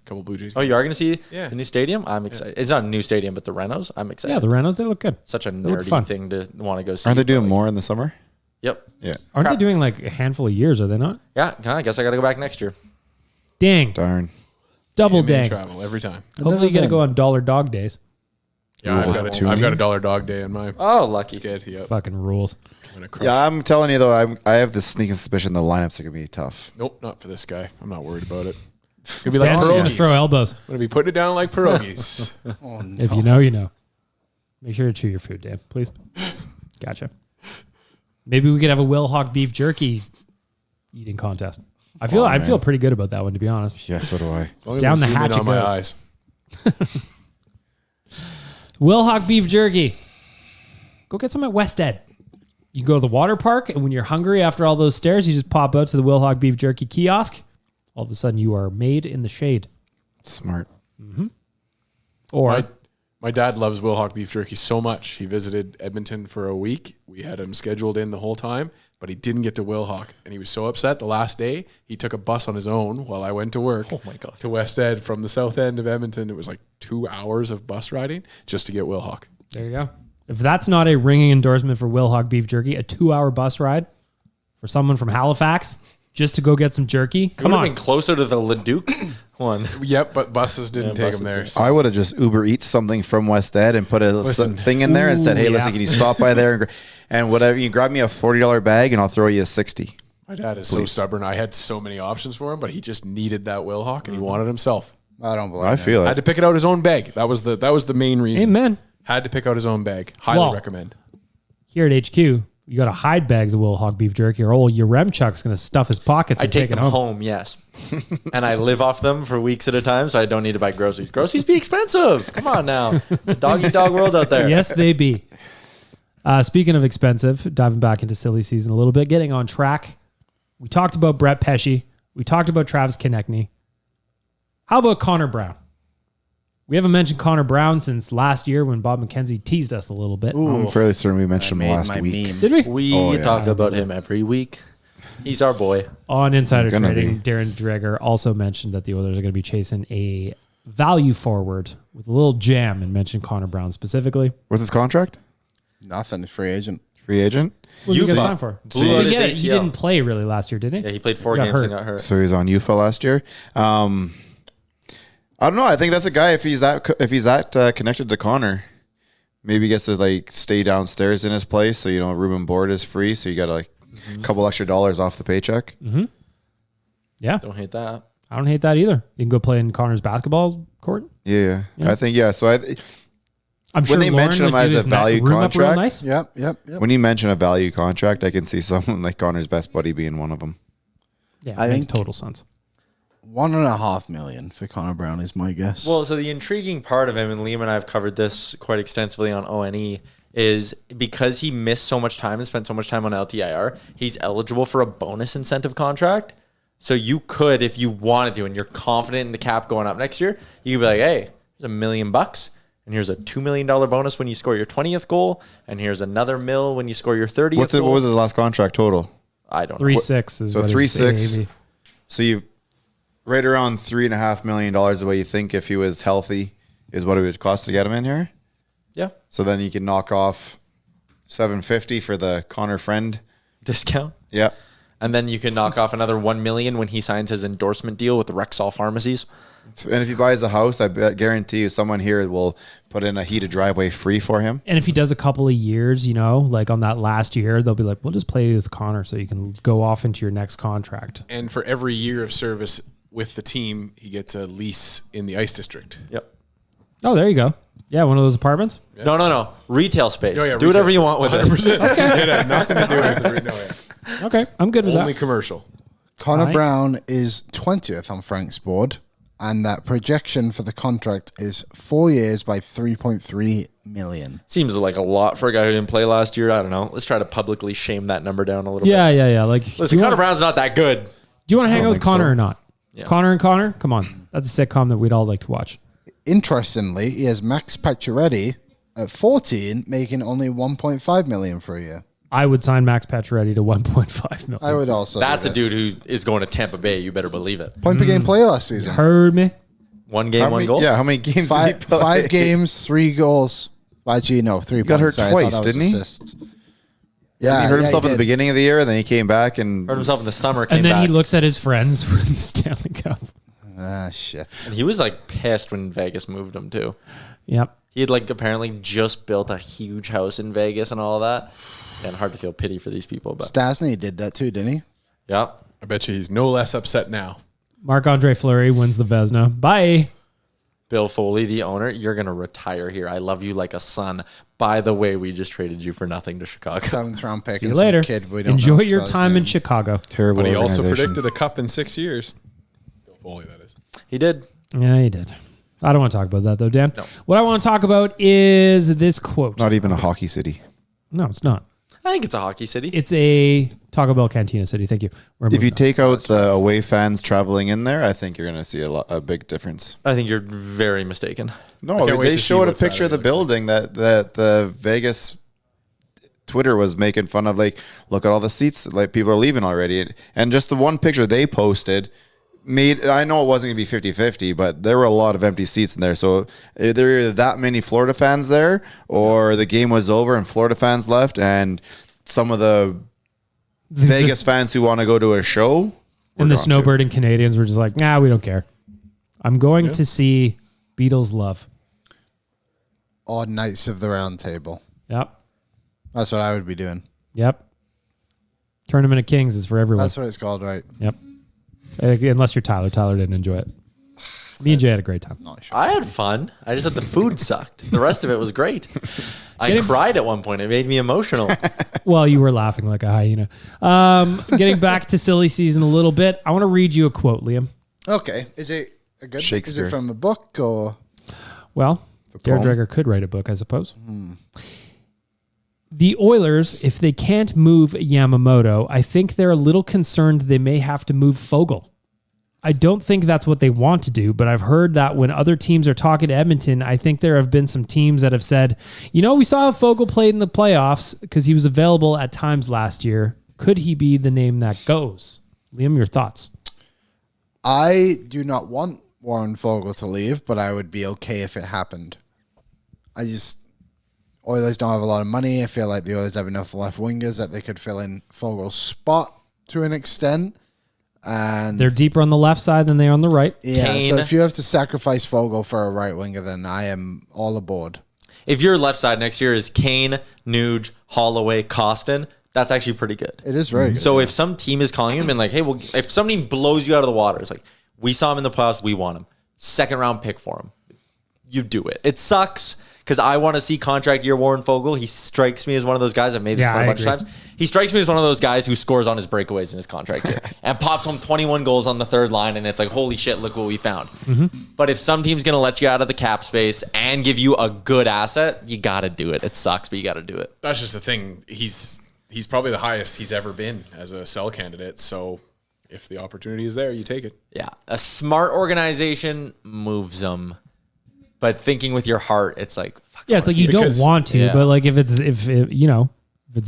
couple Blue Jays. Oh, you are going to see the new stadium? I'm excited. It's not a new stadium, but the Renos. I'm excited. Yeah, the Renos, they look good. Such a nerdy thing to want to go see. Aren't they doing more in the summer? Yep. Yeah. Aren't they doing like a handful of years? Are they not? Yeah. I guess I got to go back next year. Dang. Darn. Double dang. Travel every time. Hopefully you got to go on Dollar Dog days. Yeah, I've got a $1 dog day in my lucky skid. Yep. Fucking rules. Yeah, I'm telling you though, I have the sneaking suspicion the lineups are gonna be tough. Nope, not for this guy. I'm not worried about it. It's gonna be like Dan's pierogies. gonna throw elbows. I'm gonna be putting it down like pierogies. Oh, no. If you know, you know. Make sure to chew your food, Dan, please. Gotcha. Maybe we could have a Will Hawk beef jerky eating contest. I feel pretty good about that one, to be honest. Yeah, so do I. As long as Down I'm the zooming hatch on it my goes. eyes. Will Hawk beef jerky. Go get some at West Ed. You go to the water park, and when you're hungry after all those stairs, you just pop out to the Will Hawk beef jerky kiosk. All of a sudden, you are made in the shade. Smart. Mm-hmm. Or My dad loves Wilhauk beef jerky so much. He visited Edmonton for a week. We had him scheduled in the whole time, but he didn't get to Wilhauk. And he was so upset the last day, he took a bus on his own while I went to work to West Ed from the south end of Edmonton. It was like 2 hours of bus riding just to get Wilhauk. There you go. If that's not a ringing endorsement for Wilhauk beef jerky, a 2-hour bus ride for someone from Halifax just to go get some jerky. Come on. Been closer to the Leduc one. Yep, but buses didn't take him there. So. I would have just Uber Eats something from West Ed and put a thing in there and said, hey, listen, can you stop by there and whatever, you grab me a $40 bag and I'll throw you a 60. My dad is so stubborn. I had so many options for him, but he just needed that Wilhauk and he wanted himself. I don't believe I feel it. Had to pick it out his own bag. That was the main reason. Amen. Had to pick out his own bag. Highly recommend. Here at HQ, you got to hide bags of Wilhauk beef jerky or old Yaremchuk's going to stuff his pockets I and take take it them home. home, yes. And I live off them for weeks at a time, so I don't need to buy groceries. Groceries be expensive. Come on now. It's a dog-eat-dog world out there. Yes, they be. Speaking of expensive, diving back into silly season a little bit, getting on track. We talked about Brett Pesce. We talked about Travis Konecny. How about Connor Brown? We haven't mentioned Connor Brown since last year when Bob McKenzie teased us a little bit. I'm fairly certain we mentioned him last week. Meme. Did we? We talk about him every week. He's our boy. On Insider Gonna Trading, Darren Dreger also mentioned that the Oilers are going to be chasing a value forward with a little jam and mentioned Connor Brown specifically. What's his contract? Nothing. Free agent. Free agent? What did he get signed for? Blew out his He ACL. didn't play really last year, did he? Yeah, he played 4 Got games hurt. and got hurt. So he was on UFA last year. I don't know. I think that's a guy, if he's that connected to Connor, maybe he gets to like stay downstairs in his place. So, room and board is free. So you got like a couple extra dollars off the paycheck. Mm-hmm. Yeah. Don't hate that. I don't hate that either. You can go play in Connor's basketball court. Yeah. I think, So I'm sure when they Lauren mention him would do as a his value room up real contract, nice. Yep. when you mention a value contract, I can see someone like Connor's best buddy being one of them. Yeah, I makes think- total sense. $1.5 million for Connor Brown is my guess. Well, so the intriguing part of him, and Liam and I have covered this quite extensively on ONE, is because he missed so much time and spent so much time on LTIR, he's eligible for a bonus incentive contract. So you could, if you wanted to, and you're confident in the cap going up next year, you could be like, hey, here's $1 million, and here's a $2 million bonus when you score your 20th goal, and here's another $1 million when you score your 30th goal. What was his last contract total? I don't know. 3.6 is So what 3.6. So you've right around $3.5 million the way you think if he was healthy is what it would cost to get him in here. Yeah. So then you can knock off $750 for the Connor friend Discount. Yeah. And then you can knock off another $1 million when he signs his endorsement deal with the Rexall Pharmacies. And if he buys a house, I guarantee you someone here will put in a heated driveway free for him. And if he does a couple of years, like on that last year, they'll be like, we'll just play with Connor so you can go off into your next contract. And for every year of service with the team, he gets a lease in the ice district. Yep. Oh, there you go. Yeah, one of those apartments. Yeah. No. Retail space. Oh, yeah, do whatever you want with 100%. it. Okay. It had nothing to do with it. Okay, I'm good with Only that. commercial. Connor Right. Brown is 20th on Frank's board, and that projection for the contract is 4 years by $3.3 million. Seems like a lot for a guy who didn't play last year. I don't know. Let's try to publicly shame that number down a little bit. Yeah. Like, Listen, do you Connor want Brown's not that good. to hang out with think Connor so. or not? Yeah. Connor and Connor? Come on. That's a sitcom that we'd all like to watch. Interestingly, he has Max Pacioretty at 14, making only $1.5 million for a year. I would sign Max Pacioretty to $1.5 million. I would also. That's do a dude who is going to Tampa Bay. You better believe it. Point per game player last season. Heard me? One game, How one many, goal. Yeah, how many games did he play? 5 games, 3 goals. Well, actually, no, 3 got points. hurt Sorry, I thought twice, that was didn't he? assist. Yeah, he hurt himself at the did. beginning of the year, and then he came back and Hurt himself in the summer. Came And then back. he looks at his friends with the Stanley Cup. Ah, shit. And he was like pissed when Vegas moved him too. Yep. He had like apparently just built a huge house in Vegas and all of that. And hard to feel pity for these people, but Stasny did that too, didn't he? yeah. I bet you he's no less upset now. Marc-Andre Fleury wins the Vezina. Bye. Bill Foley, the owner, you're gonna retire here. I love you like a son. By the way, we just traded you for nothing to Chicago. 7th round pick. See you and some later. Kid we don't Enjoy know your his time name. in Chicago. terrible. But he also organization. predicted a cup in 6 years. Bill Foley, that is. He did. Yeah, he did. I don't want to talk about that though, Dan. No. What I want to talk about is this quote. Not even a hockey city. No, it's not. I think it's a hockey city. It's a Taco Bell Cantina city. Thank you. If you take out the away fans traveling in there, I think you're going to see a big difference. I think you're very mistaken. No, can't wait they to see showed a what picture of the Saturday looks building that the Vegas Twitter was making fun of. Like, look at all the seats. Like, people are leaving already. And just the one picture they posted I know it wasn't going to be 50-50, but there were a lot of empty seats in there. So there were either that many Florida fans there, or the game was over and Florida fans left, and some of the Vegas fans who want to go to a show. And the snowbirding Canadians were just like, nah, we don't care. I'm going to see Beatles Love. Odd Knights of the Round Table. Yep. That's what I would be doing. Yep. Tournament of Kings is for everyone. That's what it's called, right? Yep. Unless you're Tyler. Tyler didn't enjoy it. Me and Jay had a great time. Not sure. I had fun. I just said the food sucked. The rest of it was great. I cried at one point. It made me emotional. Well, you were laughing like a hyena. Getting back to silly season a little bit, I want to read you a quote, Liam. Okay. Is it a good Shakespeare. Is it from a book or? Well, Darren poem? Dreger could write a book, I suppose. The Oilers, if they can't move Yamamoto, I think they're a little concerned they may have to move Fogle. I don't think that's what they want to do, but I've heard that when other teams are talking to Edmonton, I think there have been some teams that have said, we saw how Fogle played in the playoffs because he was available at times last year. Could he be the name that goes? Liam, your thoughts? I do not want Warren Fogle to leave, but I would be okay if it happened. Oilers don't have a lot of money. I feel like the Oilers have enough left wingers that they could fill in Fogle's spot to an extent. And They're deeper on the left side than they are on the right. yeah, Kane. so if you have to sacrifice Fogle for a right winger, then I am all aboard. If your left side next year is Kane, Nuge, Holloway, Costin, that's actually pretty good. It is very good. So if some team is calling him and like, hey, well, if somebody blows you out of the water, it's like, we saw him in the playoffs, we want him. Second round pick for him. You do it. It sucks because I want to see contract year Warren Fogle. He strikes me as one of those guys. I've made this point a bunch of times. He strikes me as one of those guys who scores on his breakaways in his contract year and pops home 21 goals on the third line, and it's like, holy shit, look what we found. But if some team's going to let you out of the cap space and give you a good asset, you got to do it. It sucks, but you got to do it. That's just the thing. He's probably the highest he's ever been as a sell candidate. So if the opportunity is there, you take it. Yeah. A smart organization moves them. But thinking with your heart, it's like, fuck, Yeah, it's like you don't want to, but like if it's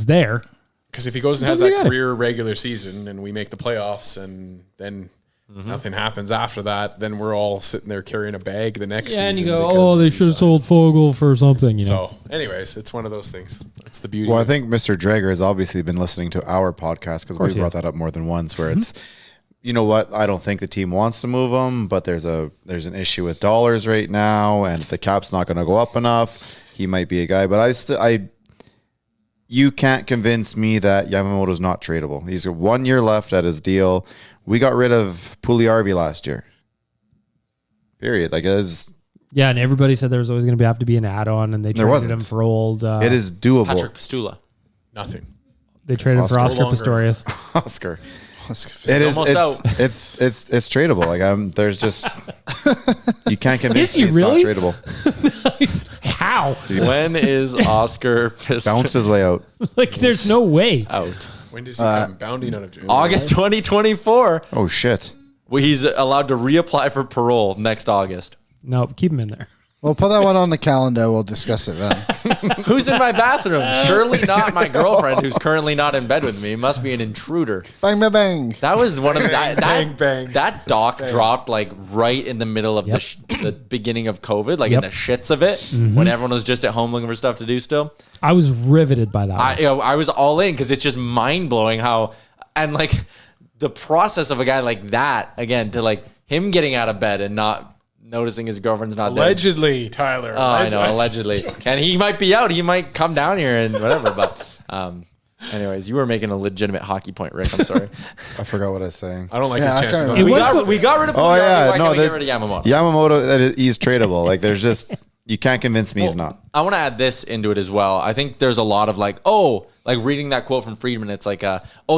there. Because if he goes and has that career regular season and we make the playoffs and then nothing happens after that, then we're all sitting there carrying a bag the next season. Yeah, and you go, they should have sold Fogle for something, So, anyways, it's one of those things. That's the beauty. Well, I think Mr. Drager has obviously been listening to our podcast because we brought that up more than once, where it's, you know what, I don't think the team wants to move him, but there's an issue with dollars right now, and if the cap's not going to go up enough, he might be a guy. But you can't convince me that Yamamoto's not tradable. He's got 1 year left at his deal. We got rid of Puljujärvi last year. Period. Like, yeah, and everybody said there was always going to have to be an add-on, and they traded him for old. It is doable. Patrick Pastula. Nothing. They traded him for Oscar Oscar. Pistorius. Oscar. It is almost out. It's tradable. Like there's just you can't convince Is he me it's really? not tradable. How? When is Oscar Pistorius Bounce his way out. Like, there's no way. out? When does he come bounding out of jail? August 2024. Oh shit. Well, he's allowed to reapply for parole next August. No, keep him in there. We'll put that one on the calendar. We'll discuss it then. Who's in my bathroom? Surely not my girlfriend, who's currently not in bed with me. Must be an intruder. Bang, bang, bang. That was one of the bang, bang. That doc dropped like right in the middle of the beginning of COVID, like in the shits of it, when everyone was just at home looking for stuff to do. Still, I was riveted by that. I was all in because it's just mind blowing how, and like the process of a guy like that again to like him getting out of bed and not noticing his girlfriend's not there. Allegedly, Tyler. I know, allegedly. And he might be out. He might come down here and whatever. But anyways, you were making a legitimate hockey point, Rick. I'm sorry. I forgot what I was saying. I don't like Yeah, his I chances. can't on remember. We got rid of Puljujärvi. Oh yeah, Why no, can't we get rid of Yamamoto? Yamamoto, he's tradable. Like there's just you can't convince me he's not. I want to add this into it as well. I think there's a lot of like reading that quote from Friedman. It's like,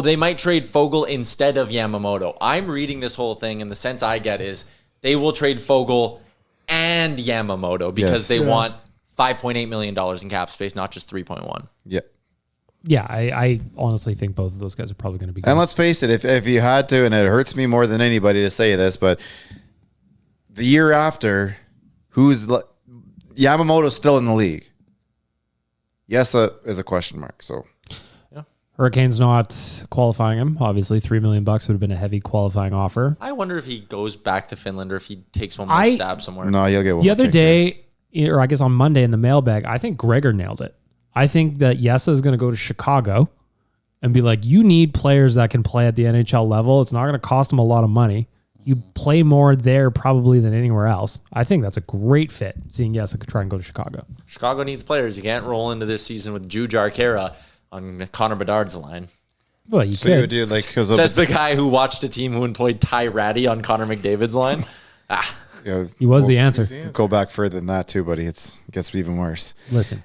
they might trade Fogle instead of Yamamoto. I'm reading this whole thing, and the sense I get is they will trade Fogle and Yamamoto because they want $5.8 million in cap space, not just 3.1. Yeah. Yeah, I honestly think both of those guys are probably going to be good. And let's face it, if you had to, and it hurts me more than anybody to say this, but the year after, Yamamoto's still in the league. Yes, is a question mark. So, Hurricanes not qualifying him. Obviously, $3 million would have been a heavy qualifying offer. I wonder if he goes back to Finland or if he takes one more stab somewhere. no, you'll get one. The other day, or I guess on Monday in the mailbag, I think Gregor nailed it. I think that Yessa is going to go to Chicago and be like, you need players that can play at the NHL level. It's not going to cost them a lot of money. You play more there probably than anywhere else. I think that's a great fit, seeing Yessa could try and go to Chicago. Chicago needs players. You can't roll into this season with Jujar Kara on Connor Bedard's line. Well, you So you could. would do like Says the guy who watched a team who employed Ty Ratty on Connor McDavid's line. He was the answer. Go back further than that too, buddy. It gets even worse. Listen.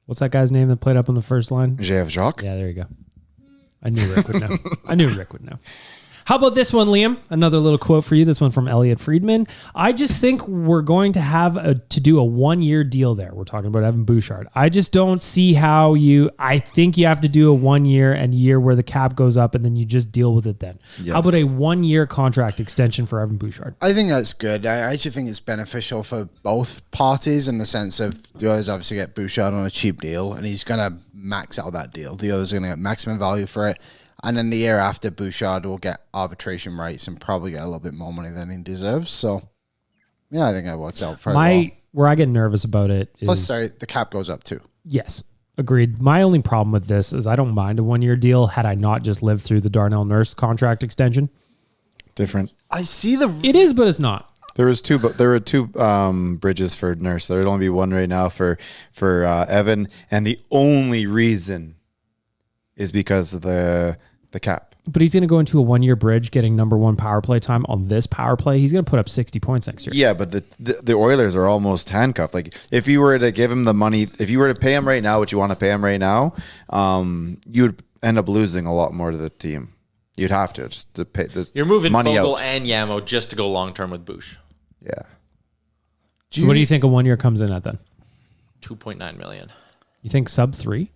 What's that guy's name that played up on the first line? JF Jacques. Yeah, there you go. I knew Rick would know. How about this one, Liam? Another little quote for you. This one from Elliot Friedman. I just think we're going to have to do a 1-year deal there. We're talking about Evan Bouchard. I just don't see how I think you have to do a 1 year and year where the cap goes up and then you just deal with it then. Yes. How about a 1-year contract extension for Evan Bouchard? I think that's good. I actually think it's beneficial for both parties in the sense of the others obviously get Bouchard on a cheap deal and he's going to max out that deal. The others are going to get maximum value for it. And then the year after, Bouchard will get arbitration rights and probably get a little bit more money than he deserves. So, yeah, I think that works out pretty well. Where I get nervous about it is... Plus, sorry, the cap goes up too. Yes, agreed. My only problem with this is I don't mind a 1-year deal had I not just lived through the Darnell Nurse contract extension. Different. I see the... It is, but it's not. There were two bridges for Nurse. There would only be one right now for Evan, and the only reason is because of the cap. But he's going to go into a 1-year bridge getting number 1 power play time on this power play. He's going to put up 60 points next year. Yeah, but the Oilers are almost handcuffed. Like, if you were to give him the money, if you were to pay him right now what you want to pay him right now, you would end up losing a lot more to the team. You'd have to just to pay the You're moving money Fogle out. and Yamo just to go long term with Bouch. Yeah. So what do you think a 1-year comes in at then? $2.9 million. You think sub 3?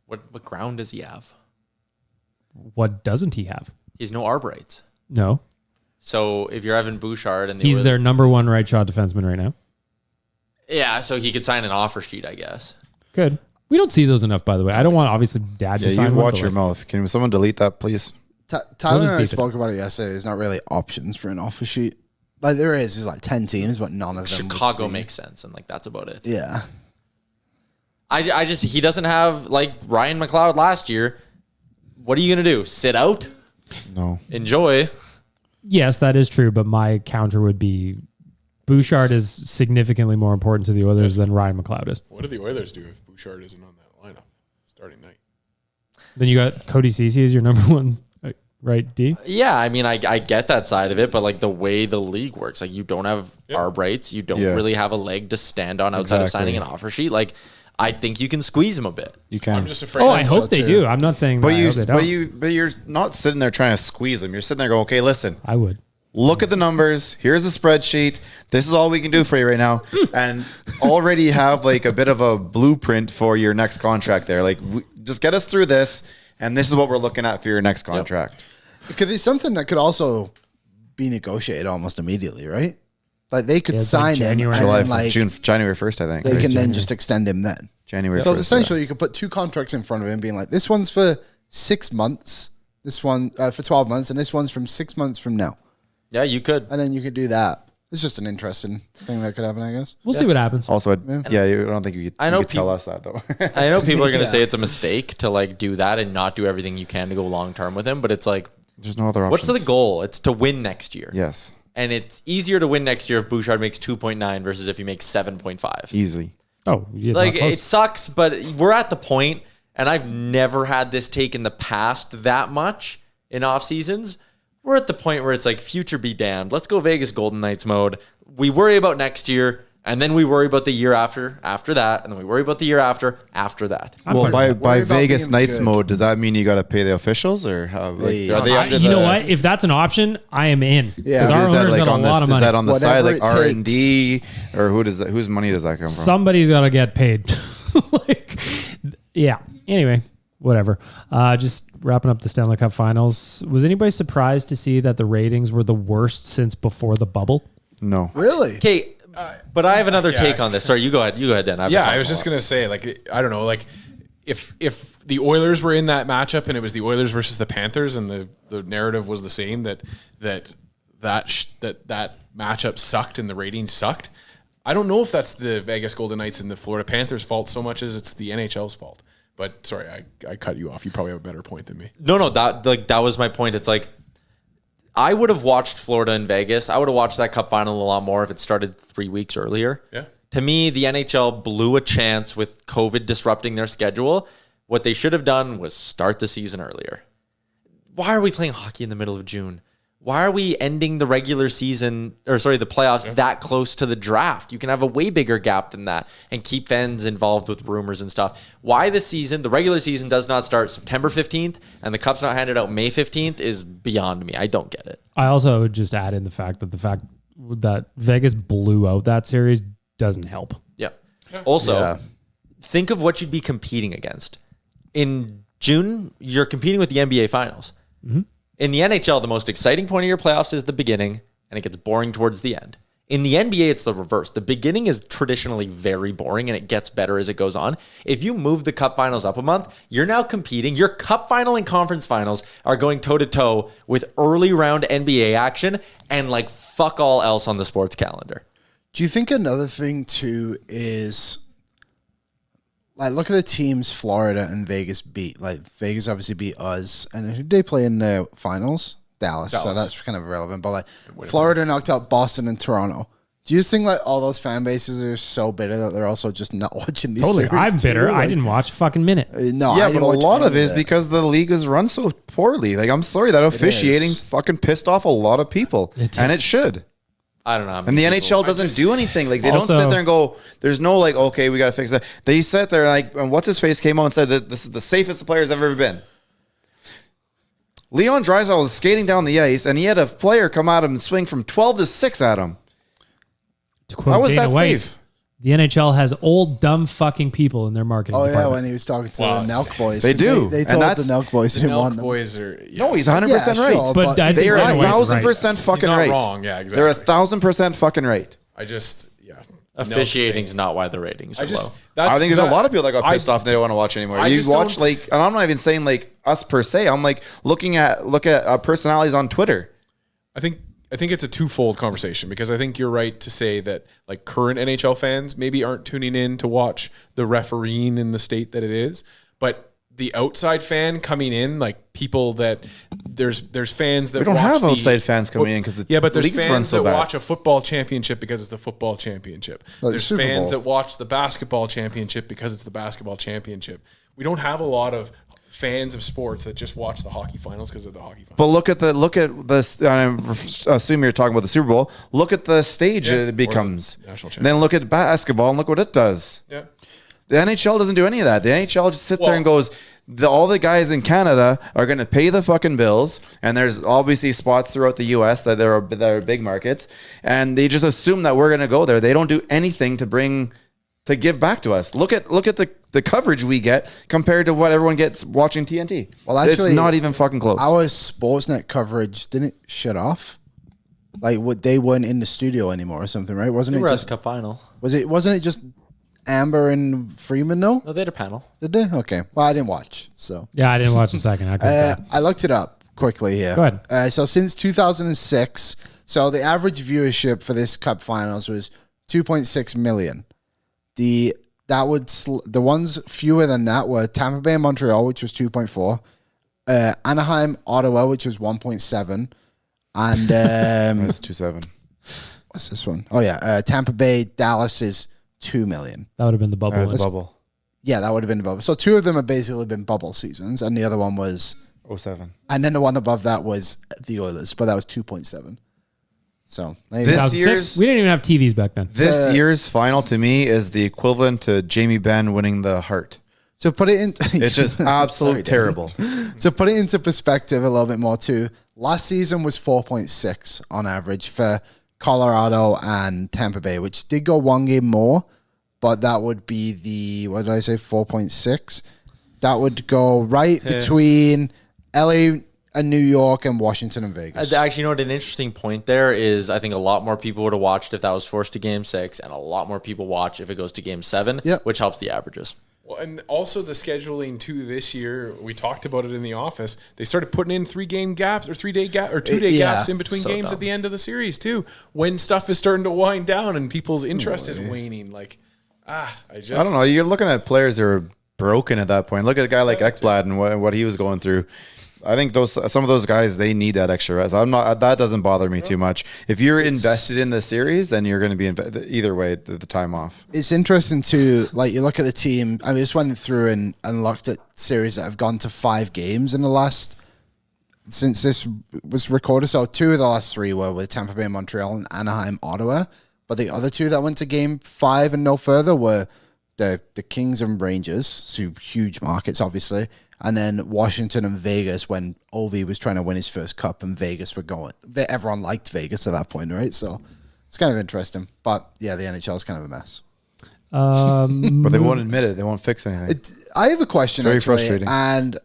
What ground does he have? What doesn't he have? He has no arb rights. No. So if you're Evan Bouchard and He's their number 1 right shot defenseman right now. Yeah, so he could sign an offer sheet, I guess. Good. We don't see those enough, by the way. I don't want, obviously, Dad to Yeah, sign you one, watch but, your like, mouth. Can someone delete that, please? Tyler and I beep it. spoke about it yesterday. There's not really options for an offer sheet. Like, there's like 10 teams, but none of them Chicago would see. makes sense, and like that's about it. Yeah. I just he doesn't have like Ryan McLeod last year. What are you gonna do? Sit out? No. Enjoy. Yes, that is true, but my counter would be Bouchard is significantly more important to the Oilers than Ryan McLeod is. What do the Oilers do if Bouchard isn't on that lineup starting night? Then you got Cody Ceci as your number 1, right, D? Yeah, I mean, I get that side of it, but like the way the league works, like you don't have arb rights, you don't really have a leg to stand on outside of signing an offer sheet. Like, I think you can squeeze him a bit. You can. I'm just afraid. Oh, I hope they do. I'm not saying But that. I hope they don't. but you're not sitting there trying to squeeze them. You're sitting there going, okay, listen. I would. Look at the numbers. Here's the spreadsheet. This is all we can do for you right now. And already have like a bit of a blueprint for your next contract there. Like, just get us through this, and this is what we're looking at for your next contract. Because it's something that could also be negotiated almost immediately, right? Like, they could Yeah, it's like sign him January. and July, then, like, January 1st, I think. they can then January. just extend him then. January 1st. So essentially, you could put 2 contracts in front of him, being like, this one's for 6 months, this one for 12 months, and this one's from 6 months from now. Yeah, you could. And then you could do that. It's just an interesting thing that could happen, I guess. We'll see what happens. Also, I don't think you could tell us that, though. I know people are gonna Yeah. say it's a mistake to like do that and not do everything you can to go long term with him, but it's like, There's no other what's options. the goal? It's to win next year. Yes. And it's easier to win next year if Bouchard makes 2.9 versus if he makes 7.5. Easily. Oh, yeah, Like, not close. it sucks, but we're at the point, and I've never had this take in the past that much in off seasons. We're at the point where it's like, future be damned. Let's go Vegas Golden Knights mode. We worry about next year, and then we worry about the year after that, and then we worry about the year after that. Well, by Worry about Vegas being Knights good. mode, does that mean you got to pay the officials, or how? Like, Yeah. are they under You know what? If that's an option, I am in. Yeah. Because our Is that owner's like got a on lot this? of Is money. that on the side, Whatever like it R&D, or who does that? Whose money does that come from? Somebody's got to get paid. Yeah. Anyway, whatever. Just wrapping up the Stanley Cup Finals. Was anybody surprised to see that the ratings were the worst since before the bubble? No. Really? Okay, but I have another take on this. Sorry, you go ahead. You go ahead, Dan. I was just gonna say, I don't know, if the Oilers were in that matchup and it was the Oilers versus the Panthers, and the narrative was the same that matchup sucked and the ratings sucked. I don't know if that's the Vegas Golden Knights and the Florida Panthers' fault so much as it's the NHL's fault. But sorry, I cut you off. You probably have a better point than me. No, that was my point. It's like I would have watched Florida and Vegas. I would have watched that Cup Final a lot more if it started 3 weeks earlier. Yeah. To me, the NHL blew a chance with COVID disrupting their schedule. What they should have done was start the season earlier. Why are we playing hockey in the middle of June? Why are we ending the regular season, the playoffs that close to the draft? You can have a way bigger gap than that and keep fans involved with rumors and stuff. Why the regular season does not start September 15th and the Cup's not handed out May 15th is beyond me. I don't get it. I also would just add in the fact that Vegas blew out that series doesn't help. Yeah. Also, think of what you'd be competing against. In June, you're competing with the NBA Finals. Mm-hmm. In the NHL, the most exciting point of your playoffs is the beginning, and it gets boring towards the end. In the NBA, it's the reverse. The beginning is traditionally very boring, and it gets better as it goes on. If you move the Cup Finals up a month, you're now competing. Your Cup Final and Conference Finals are going toe-to-toe with early round NBA action and fuck all else on the sports calendar. Do you think another thing, too, is... look at the teams Florida and Vegas beat. Vegas obviously beat us. And who did they play in the finals? Dallas. So that's kind of irrelevant. But Florida knocked out Boston and Toronto. Do you think all those fan bases are so bitter that they're also just not watching these series? I'm bitter. I didn't watch a fucking minute. No, yeah, but a lot of it is because the league is run so poorly. I'm sorry, that officiating fucking pissed off a lot of people. And it should. I don't know. And the NHL doesn't do anything. They don't sit there and go, there's no okay, we got to fix that. They sit there and what's his face came out and said that this is the safest the players have ever been. Leon Draisaitl was skating down the ice and he had a player come at him and swing from 12 to 6 at him. How was that safe? The NHL has old, dumb fucking people in their marketing department. When he was talking to the Nelk boys. They do. They told the Nelk boys they didn't want them. Boys are... Yeah. No, he's 100% right. Sure, but they are 1,000% He's fucking not right. wrong. Yeah, exactly. They're 1,000% fucking right. Officiating's not why the ratings are low. I think there's a lot of people that got pissed off and they don't want to watch anymore. You watch and I'm not even saying us per se. I'm look at personalities on Twitter. I think it's a twofold conversation because I think you're right to say that current NHL fans maybe aren't tuning in to watch the refereeing in the state that it is, but the outside fan coming in, people that there's fans that we don't have outside fans coming in because but there's fans that bad. watch a football championship because it's the football championship. There's fans that watch the basketball championship because it's the basketball championship. We don't have a lot of fans of sports that just watch the hockey finals because of the hockey finals. But look at the. I assume you're talking about the Super Bowl. Look at the stage it becomes. National and then look at basketball and look what it does. Yeah. The NHL doesn't do any of that. The NHL just sits there and goes, all the guys in Canada are going to pay the fucking bills, and there's obviously spots throughout the U.S. that are big markets, and they just assume that we're going to go there. They don't do anything to give back to us. Look at the coverage we get compared to what everyone gets watching TNT. Well, actually, it's not even fucking close. Our Sportsnet coverage didn't shut off. They weren't in the studio anymore or something, right? Wasn't it just Cup Final? Wasn't it just Amber and Freeman, though? No, they had a panel. Did they? Okay. Well, I didn't watch, so. Yeah, I didn't watch the second. I looked it up quickly here. Go ahead. So since 2006, so the average viewership for this Cup Finals was 2.6 million. The ones fewer than that were Tampa Bay and Montreal, which was 2.4. Anaheim, Ottawa, which was 1.7. And... That's 2.7. What's this one? Oh, yeah. Tampa Bay, Dallas is 2 million. That would have been the bubble. Bubble. Yeah, that would have been the bubble. So two of them have basically been bubble seasons, and the other one was 07. And then the one above that was the Oilers, but that was 2.7. So this year's we didn't even have TVs back then. This year's final to me is the equivalent to Jamie Benn winning the Hart. To put it in, it's just absolutely terrible. To put it into perspective a little bit more too, last season was 4.6 on average for Colorado and Tampa Bay, which did go one game more, but that would be the, what did I say, 4.6? That would go right between LA and New York and Washington and Vegas. Actually, you know what? An interesting point there is I think a lot more people would have watched if that was forced to Game 6, and a lot more people watch if it goes to Game 7, which helps the averages. Well, and also the scheduling too this year, we talked about it in the office. They started putting in 3-game gaps or 3-day gap or 2-day gaps in between games at the end of the series too, when stuff is starting to wind down and people's interest is waning. Like, I don't know. You're looking at players that are broken at that point. Look at a guy like Ekblad and what he was going through. I think some of those guys, they need that extra rest. That doesn't bother me too much. If you're invested in the series, then you're going to be either way the time off. It's interesting too. Like you look at the team. I just went through and looked at series that have gone to 5 games in the last since this was recorded. So 2 of the last 3 were with Tampa Bay, Montreal, and Anaheim, Ottawa. But the other 2 that went to Game 5 and no further were the Kings and Rangers, 2 huge markets, obviously. And then Washington and Vegas when Ovi was trying to win his first cup and Vegas were going. Everyone liked Vegas at that point, right? So it's kind of interesting. But yeah, the NHL is kind of a mess. But they won't admit it. They won't fix anything. I have a question. Very frustrating. And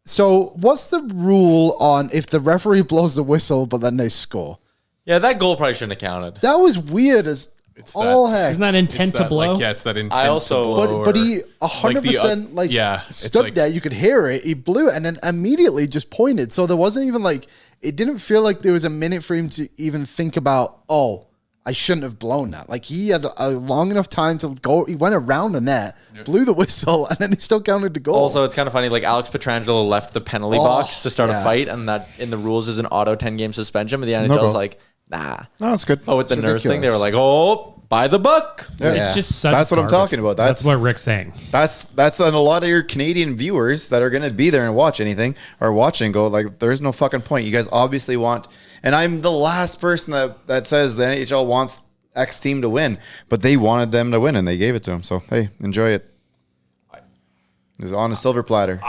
so what's the rule on if the referee blows the whistle but then they score? Yeah, that goal probably shouldn't have counted. That was weird as all heck. Isn't that intent to blow? It's that intent I also, to blow. But he 100% stood there. You could hear it. He blew it and then immediately just pointed. So there wasn't even it didn't feel like there was a minute for him to even think about, I shouldn't have blown that. Like he had a long enough time to go. He went around the net, blew the whistle, and then he still counted the goal. Also, it's kind of funny. Like Alex Pietrangelo left the penalty box to start a fight, and that in the rules is an auto 10-game suspension. But the NHL's like, nah. No, that's good. But with the nurse thing, they were like, by the book. Yeah. It's just such that's what garbage. I'm talking about. That's what Rick's saying. That's on a lot of your Canadian viewers that are going to be there and watch anything or watch and go like, there's no fucking point. You guys obviously want, and I'm the last person that says the NHL wants X team to win, but they wanted them to win and they gave it to them. So hey, enjoy it. It's on a silver platter.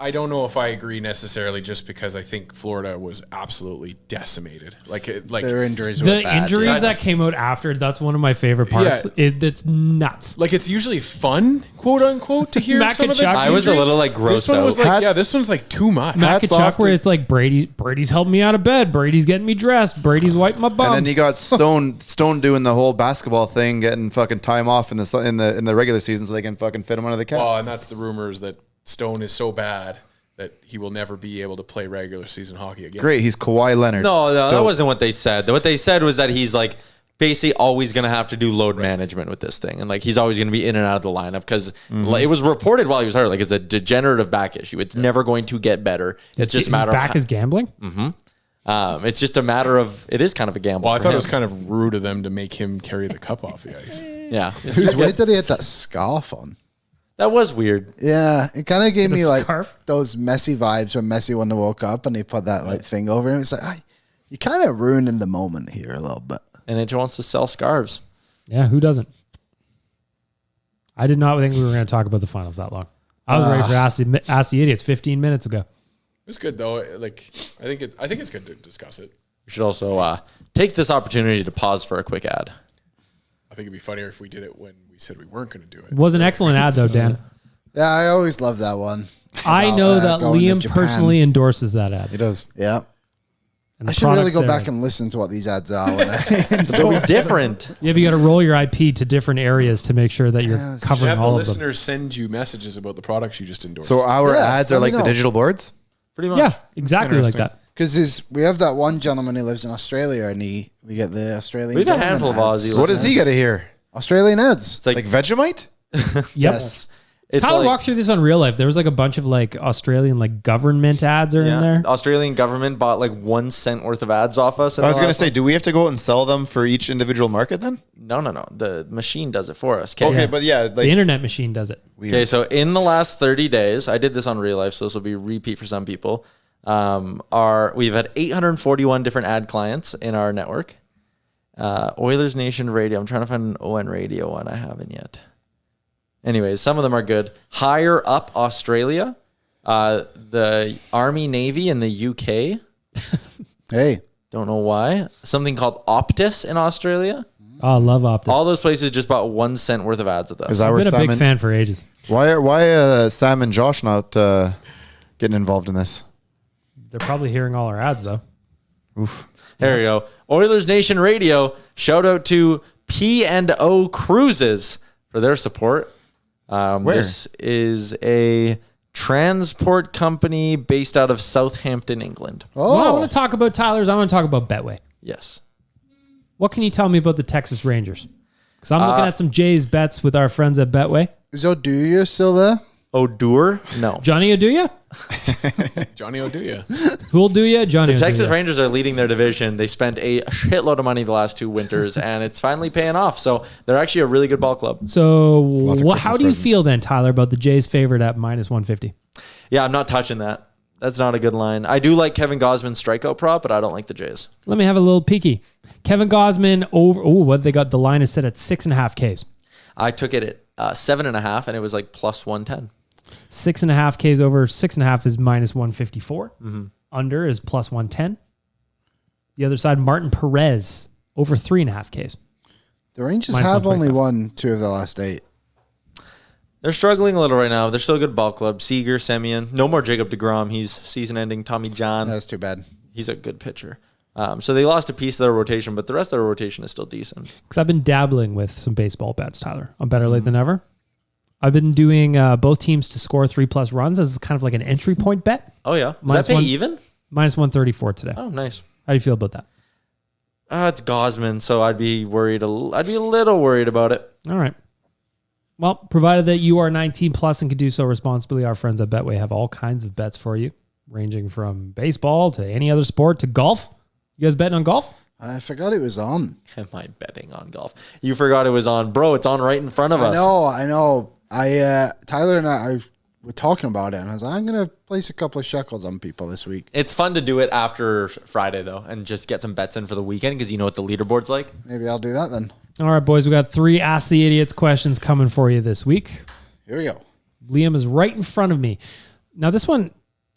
I don't know if I agree necessarily, just because I think Florida was absolutely decimated. Like their injuries were the bad. injuries that came out after, that's one of my favorite parts. Yeah. It's nuts. Like it's usually fun, quote unquote, to hear some of the Makachuk, I was a little like grossed This one was out. like, this one's like too much. Makachuk, where it's like Brady's helping me out of bed, Brady's getting me dressed, Brady's wiping my bum. And then you got Stone doing the whole basketball thing, getting fucking time off in the regular season so they can fucking fit him under the cap. Well, and that's the rumors that Stone is so bad that he will never be able to play regular season hockey again. Great, he's Kawhi Leonard. No, that wasn't what they said. What they said was that he's like basically always going to have to do load management with this thing. And like he's always going to be in and out of the lineup because it was reported while he was hurt, like it's a degenerative back issue. It's never going to get better. It's just a matter back is gambling? It's just a matter of, it is kind of a gamble. Well, I for thought him. it was kind of rude of them to make him carry the cup off the ice. Yeah. It was weird that he had that scarf on. That was weird. Yeah, it kind of gave me like scarf? those Messi vibes when Messi won the World Cup and he put that thing over him. It's like, you kind of ruining the moment here a little bit. And it wants to sell scarves. Yeah, who doesn't? I did not think we were going to talk about the finals that long. I was ready for Ask the Idiots 15 minutes ago. It's good though. Like I think it's good to discuss it. We should also take this opportunity to pause for a quick ad. I think it'd be funnier if we did it when we said we weren't going to do it. It was an excellent ad, though, Dan. Yeah, I always love that one. I know that going to Liam Japan. personally endorses that ad. He does. Yeah. And the I should really product's go there. back and listen to what these ads are. When They'll be different. Yeah, but you got to roll your IP to different areas to make sure that you're Yes. covering Have the all of them. listeners send you messages about the products you just endorsed. So our Yes, ads let are me like the know. digital boards? Pretty much. Yeah, exactly like Interesting. that. Because we have that one gentleman who lives in Australia and we get the Australian We have a government handful of ads. Aussies. What does he got to hear? Australian ads. It's like, Like Vegemite? Yep. Yes. it's Tyler like, walks through this on real life. There was like a bunch of like Australian like government ads are in there. Australian government bought like 1 cent worth of ads off us. I was going to say, do we have to go out and sell them for each individual market then? No. The machine does it for us. Okay, Yeah. but yeah, like The internet machine does it. Okay, so in the last 30 days, I did this on real life, so this will be repeat for some people. We've had 841 different ad clients in our network. Oilersnation Radio. I'm trying to find an ON Radio one I haven't yet. Anyways, some of them are good. Higher Up Australia, the Army Navy in the UK. Hey. Don't know why. Something called Optus in Australia. Oh, I love Optus. All those places just bought 1 cent worth of ads with us. Is that I've where been a Sam big fan for ages. why Sam and Josh not getting involved in this? They're probably hearing all our ads, though. Oof. There we go. Oilers Nation Radio. Shout out to P&O Cruises for their support. Where? This is a transport company based out of Southampton, England. Well, I want to talk about Tyler's. I want to talk about Betway. Yes. What can you tell me about the Texas Rangers? Because I'm looking at some Jays bets with our friends at Betway. Is Oduya still there? Odur? No. Johnny Oduya? Johnny Oduya. Who'll do ya? Johnny The Texas Oduya. Rangers are leading their division. They spent a shitload of money the last 2 winters, and it's finally paying off. So they're actually a really good ball club. So Lots of how Christmas do you presents. feel then, Tyler, about the Jays favorite at -150? Yeah, I'm not touching that. That's not a good line. I do like Kevin Gausman's strikeout prop, but I don't like the Jays. Let me have a little peeky. Kevin Gausman over. Oh, what they got? The line is set at 6.5 Ks. I took it at 7.5, and it was like plus 110. 6.5 Ks over 6.5 is -154. Under is plus 110. The other side, Martin Perez over 3.5 Ks. The Rangers Minus have only 125. won 2 of the last 8. They're struggling a little right now. They're still a good ball club. Seager, Semyon. No more Jacob deGrom. He's season-ending. Tommy John. That's too bad. He's a good pitcher. So they lost a piece of their rotation, but the rest of their rotation is still decent. Because I've been dabbling with some baseball bets, Tyler. I'm better late than ever. I've been doing both teams to score 3+ runs as kind of like an entry point bet. Oh, yeah. Does Minus that pay one- even? -134 today. Oh, nice. How do you feel about that? It's Gausman, so I'd be worried. I'd be a little worried about it. All right. Well, provided that you are 19 plus and can do so responsibly, our friends at Betway have all kinds of bets for you, ranging from baseball to any other sport to golf. You guys betting on golf? I forgot it was on. Am I betting on golf? You forgot it was on. Bro, it's on right in front of us. I know. Tyler and I were talking about it, and I was like, I'm going to place a couple of shekels on people this week. It's fun to do it after Friday, though, and just get some bets in for the weekend because you know what the leaderboard's like. Maybe I'll do that then. All right, boys, we got 3 Ask the Idiots questions coming for you this week. Here we go. Liam is right in front of me. Now, this one,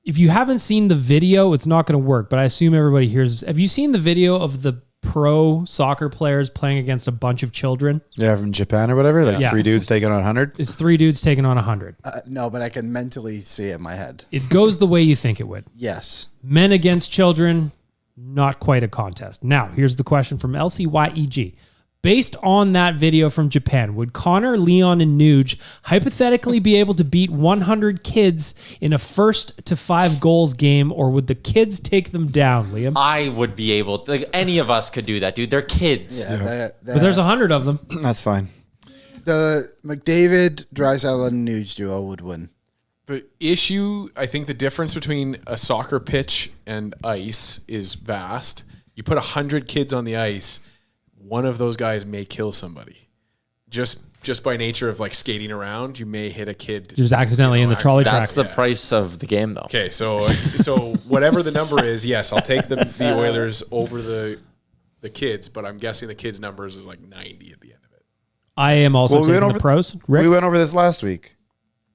if you haven't seen the video, it's not going to work, but I assume everybody hears. Have you seen the video of the pro soccer players playing against a bunch of children? Yeah, from Japan or whatever. Like Yeah. 3 dudes taking on 100. It's 3 dudes taking on 100. No, but I can mentally see it in my head. It goes the way you think it would. Yes. Men against children, not quite a contest. Now, here's the question from LCYEG. Based on that video from Japan, would Connor, Leon, and Nuge hypothetically be able to beat 100 kids in a 1st to 5 goals game, or would the kids take them down, Liam? I would be able to. Like, any of us could do that, dude. They're kids. Yeah. But there's 100 of them. That's fine. The McDavid, Draisaitl, and Nuge duo would win. The issue, I think the difference between a soccer pitch and ice is vast. You put 100 kids on the ice, one of those guys may kill somebody. Just by nature of like skating around, you may hit a kid. Just accidentally in the trolley That's tracks. the price of the game, though. Okay, so whatever the number is, yes, I'll take the Oilers over the kids, but I'm guessing the kids' numbers is like 90 at the end of it. I am also Well, we taking went the over- pros. Rick? We went over this last week.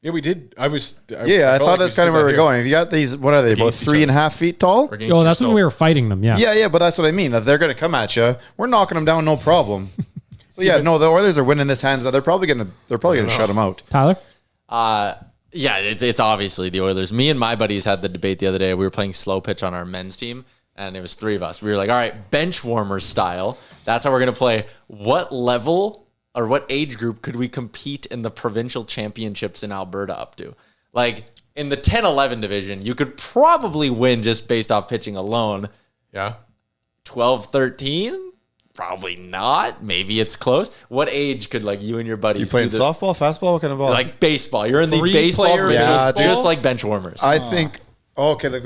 Yeah, we did. I I felt thought like that's we kind of where stood we're here going. If you got these, what are they, about Against each 3.5 feet tall? against Oh, that's when yourself. we were fighting them, yeah. Yeah, but that's what I mean. If they're going to come at you, we're knocking them down, no problem. So yeah, no, the Oilers are winning this hands. They're probably going to shut them out. Tyler? Yeah, it's obviously the Oilers. Me and my buddies had the debate the other day. We were playing slow pitch on our men's team, and it was 3 of us. We were like, all right, bench warmers style. That's how we're going to play. What level or what age group could we compete in the provincial championships in Alberta up to? Like, in the 10-11 division, you could probably win just based off pitching alone. Yeah. 12-13? Probably not. Maybe it's close. What age could like you and your buddies You playing do the- softball, fastball? What kind of ball? like baseball? You're in the 3 baseball player provincials, baseball? just like bench warmers. I think. Okay, like,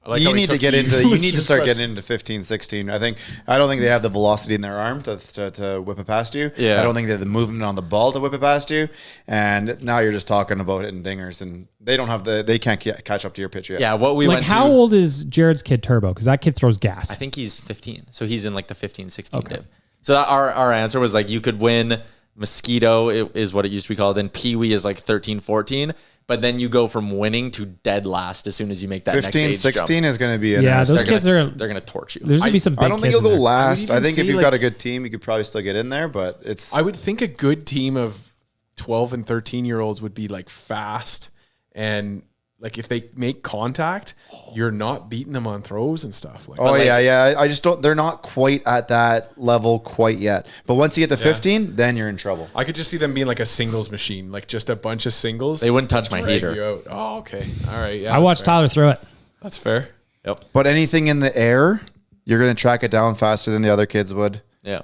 like you how he need to took get the into. You need to listener's start question. getting into 15, 16. I don't think they have the velocity in their arm to whip it past you. Yeah. I don't think they have the movement on the ball to whip it past you. And now you're just talking about hitting dingers, and they don't have the. They can't catch up to your pitch yet. Yeah, what we Like, went how to. old is Jared's kid Turbo? Because that kid throws gas. I think he's 15. So he's in like the 15, 16 div. So our answer was like you could win Mosquito is what it used to be called. And Pee Wee is like 13, 14. but then you go from winning to dead last as soon as you make that 15, next age 16 jump. is going to be those kids they're going to torch you. There's going to be some big I don't think kids you'll go in there. last. I think if see, you've like- got a good team, you could probably still get in there, but it's... I would think a good team of 12 and 13-year-olds would be like fast, and like if they make contact, you're not beating them on throws and stuff. Like, yeah. I just don't... They're not quite at that level quite yet. But once you get to 15, then you're in trouble. I could just see them being like a singles machine, like just a bunch of singles. They wouldn't touch my drag heater. you out. Oh, okay. All right. Yeah, I watched Tyler throw it. That's fair. Yep. But anything in the air, you're going to track it down faster than the other kids would. Yeah.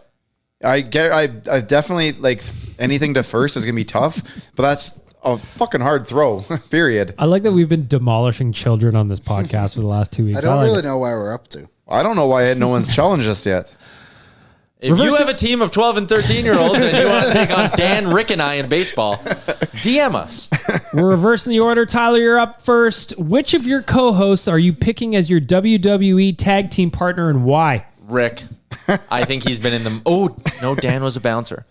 I definitely, like, anything to first is going to be tough, but that's a fucking hard throw, period. I like that we've been demolishing children on this podcast for the last 2 weeks. I don't like really it. know where we're up to. I don't know why no one's challenged us yet. If you have a team of 12 and 13-year-olds and you want to take on Dan, Rick, and I in baseball, DM us. We're reversing the order. Tyler, you're up first. Which of your co-hosts are you picking as your WWE tag team partner and why? Rick. I think he's been in the... Oh, no, Dan was a bouncer.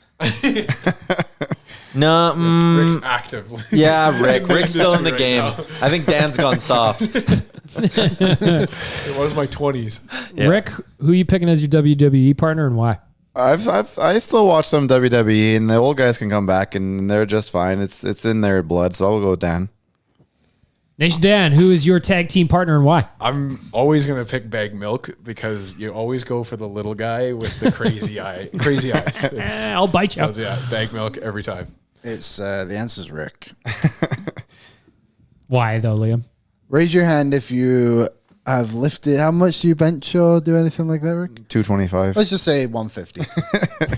No, Rick's active. yeah, Rick. Rick's still in the Right game. now. I think Dan's gone soft. It was my 20s. Yeah. Rick, who are you picking as your WWE partner and why? I still watch some WWE, and the old guys can come back, and they're just fine. It's in their blood, so I'll go with Dan. Nation Dan, who is your tag team partner and why? I'm always going to pick Bag Milk because you always go for the little guy with the crazy eyes. I'll bite you. So yeah, Bag Milk every time. It's the answer's Rick. Why though, Liam? Raise your hand if you have lifted. How much do you bench or do anything like that, Rick? 225. Let's just say 150.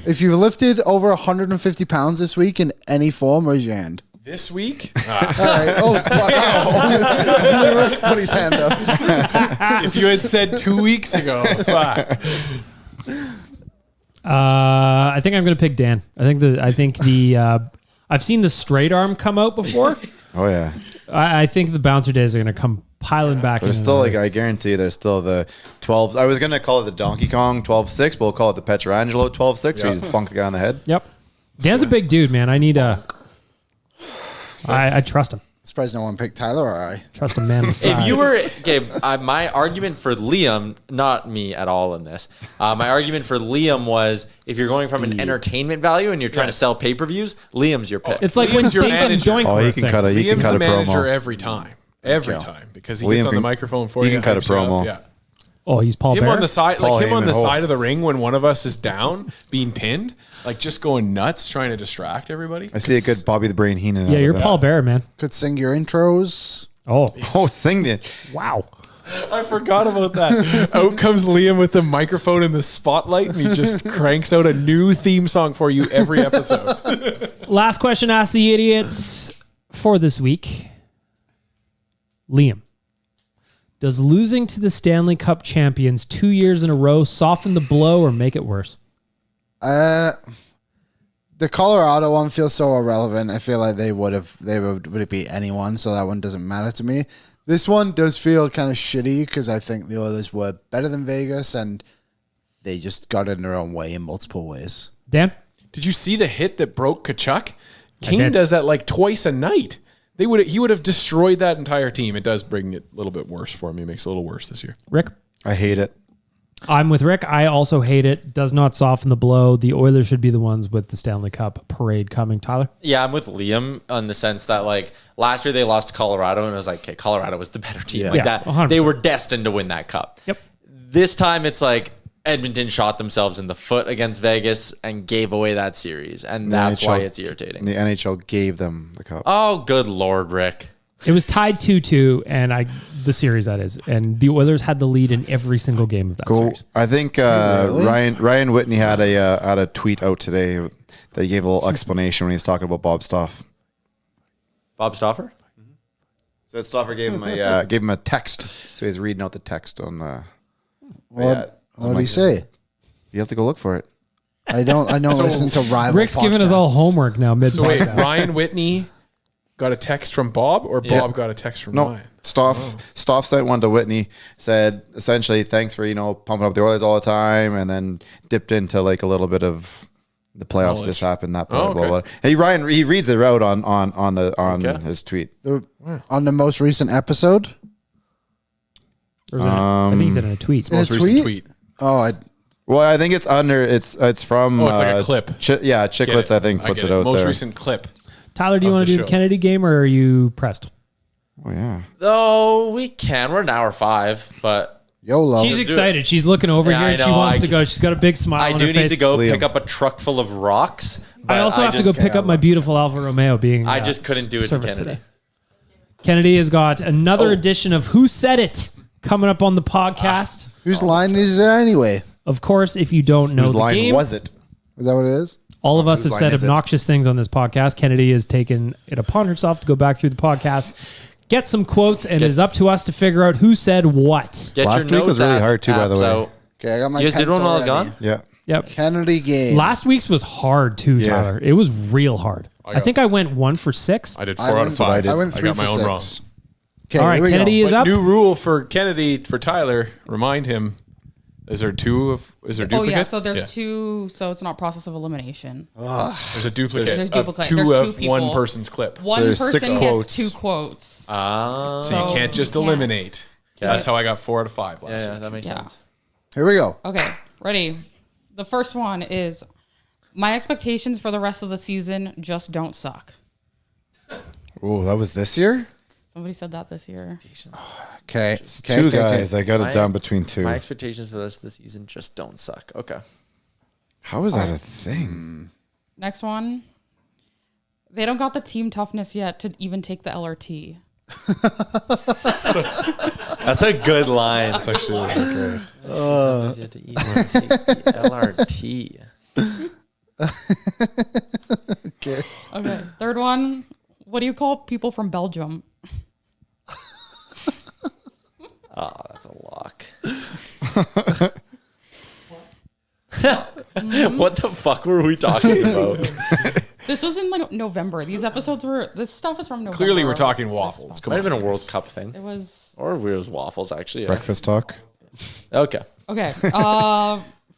If you've lifted over 150 pounds this week in any form, raise your hand. This week, All right. Oh, wow. Only Rick put his hand up. if you had said 2 weeks ago, fuck. I think I'm going to pick Dan. I think the I've seen the straight arm come out before. Oh, yeah. I think the bouncer days are going to come piling back. There's still, like, I guarantee there's still the 12. I was going to call it the Donkey Kong 12-6, but we'll call it the Petrangelo 12-6, where you just plunk the guy on the head. Yep. Dan's a big dude, man. I need a. I trust him. Surprised no one picked Tyler or I. Trust a man with size. If you were, Gabe, my argument for Liam, not me at all in this, my argument for Liam was if you're going from an entertainment value and you're trying to sell pay-per-views, Liam's your pick. It's like Liam's when your Dink and manager. Doink Oh, were he a can thing. cut a Liam's the manager promo. every time. Every time. Because he Liam gets on the can- microphone for he you. can cut a hypes you up. promo. Yeah. Oh, he's Paul Him Bear? on the side, Paul like him on Heyman, the oh. side of the ring when one of us is down, being pinned, like just going nuts, trying to distract everybody. I see a good Bobby the Brain Heenan. Yeah, out you're of it. Paul Bear, man. Could sing your intros. Oh, Oh, sing it. wow. I forgot about that. Out comes Liam with the microphone in the spotlight, and he just cranks out a new theme song for you every episode. Last question, Ask the Idiots for this week. Liam, does losing to the Stanley Cup champions 2 years in a row soften the blow or make it worse? The Colorado one feels so irrelevant. I feel like they would have beat anyone, so that one doesn't matter to me. This one does feel kind of shitty because I think the Oilers were better than Vegas and they just got in their own way in multiple ways. Dan? Did you see the hit that broke Kachuk? I King did. does that like twice a night. He would have destroyed that entire team. It does bring it a little bit worse for me. It makes it a little worse this year. Rick? I hate it. I'm with Rick. I also hate it. Does not soften the blow. The Oilers should be the ones with the Stanley Cup parade coming. Tyler? Yeah, I'm with Liam on the sense that like last year they lost to Colorado and I was like, okay, Colorado was the better team. Yeah. Like Yeah, that, 100%. they were destined to win that cup. Yep. This time it's like Edmonton shot themselves in the foot against Vegas and gave away that series, and that's why it's irritating. The NHL gave them the cup. Oh, good Lord, Rick. It was tied 2-2, and the series that is, and the Oilers had the lead in every single game of that series. I think Ryan Whitney had a tweet out today that he gave a little explanation when he was talking about Bob Stoff. Bob Stauffer? Said Stauffer gave him a text, so he's reading out the text on the. What did he say? You have to go look for it. I don't listen to rival Rick's giving us all podcasts. homework now mid So wait, Ryan Whitney got a text from Bob, or Bob got a text from No, Ryan? Stoff sent one to Whitney. Said essentially, thanks for pumping up the Oilers all the time, and then dipped into like a little bit of The playoffs just happened. That blah, blah, blah. Hey, Ryan, he reads it out on his tweet. On the most recent episode? I think he said in a tweet. Most recent tweet. Oh, Well, I think it's under. It's from. Oh, it's like a clip. Chicklets. I think puts it out most there. recent clip. Tyler, do you want to do the Kennedy game, or are you pressed? Oh yeah. Oh, we can. We're an hour 5, but YOLO. She's excited. She's looking over here and she wants to go. She's got a big smile I on do her need face. to go pick up a truck full of rocks. I also have to go pick up my beautiful Alfa Romeo being I just couldn't do it to serviced Kennedy. today. Kennedy has got another edition of Who Said It coming up on the podcast. Whose line is it anyway? Of course, if you don't know Whose the line game, was it? Is that what it is? all of us have Whose said line is it? obnoxious things on this podcast. Kennedy has taken it upon herself to go back through the podcast, get some quotes, and it is up to us to figure out who said what. Get Last your week was notes really app- hard too, by the apps way. out. Okay, I got my You guys did one pencil while I was ready. gone? Yeah. Yep. Kennedy game. Last week's was hard too, Yeah. Tyler. It was real hard. I think I went 1 for 6. I did I 4 out went- of 5. I went I 3 got for my own 6. wrong. Okay, All right, here we Kennedy go. is But up. new rule for Kennedy, for Tyler, remind him. Is there Oh duplicate? yeah, so there's 2, so it's not process of elimination. There's a duplicate There's of duplicate. 2 There's 2 of people. one person's clip. One there's 6 person quotes. gets 2 quotes. So you can't just you can't. eliminate. That's how I got 4 out of 5 last Yeah, week. that makes Yeah. sense. Here we go. Okay, ready. The first one is my expectations for the rest of the season just don't suck. Oh, that was this year? Somebody said that this year. Okay. Two guys. I got My- it down between 2. My expectations for the rest of the season just don't suck. Okay. How is that a thing? Next one. They don't got the team toughness yet to even take the LRT. That's a good line. That's actually okay. LRT. Okay. Okay. Third one. What do you call people from Belgium? Oh, that's a lock. What the fuck were we talking about? This was in like November. This stuff is from November. Clearly, we're talking waffles. Come Might on. have been a World Cup thing. It was Or it was waffles, actually. Yeah. Breakfast talk. Okay. okay.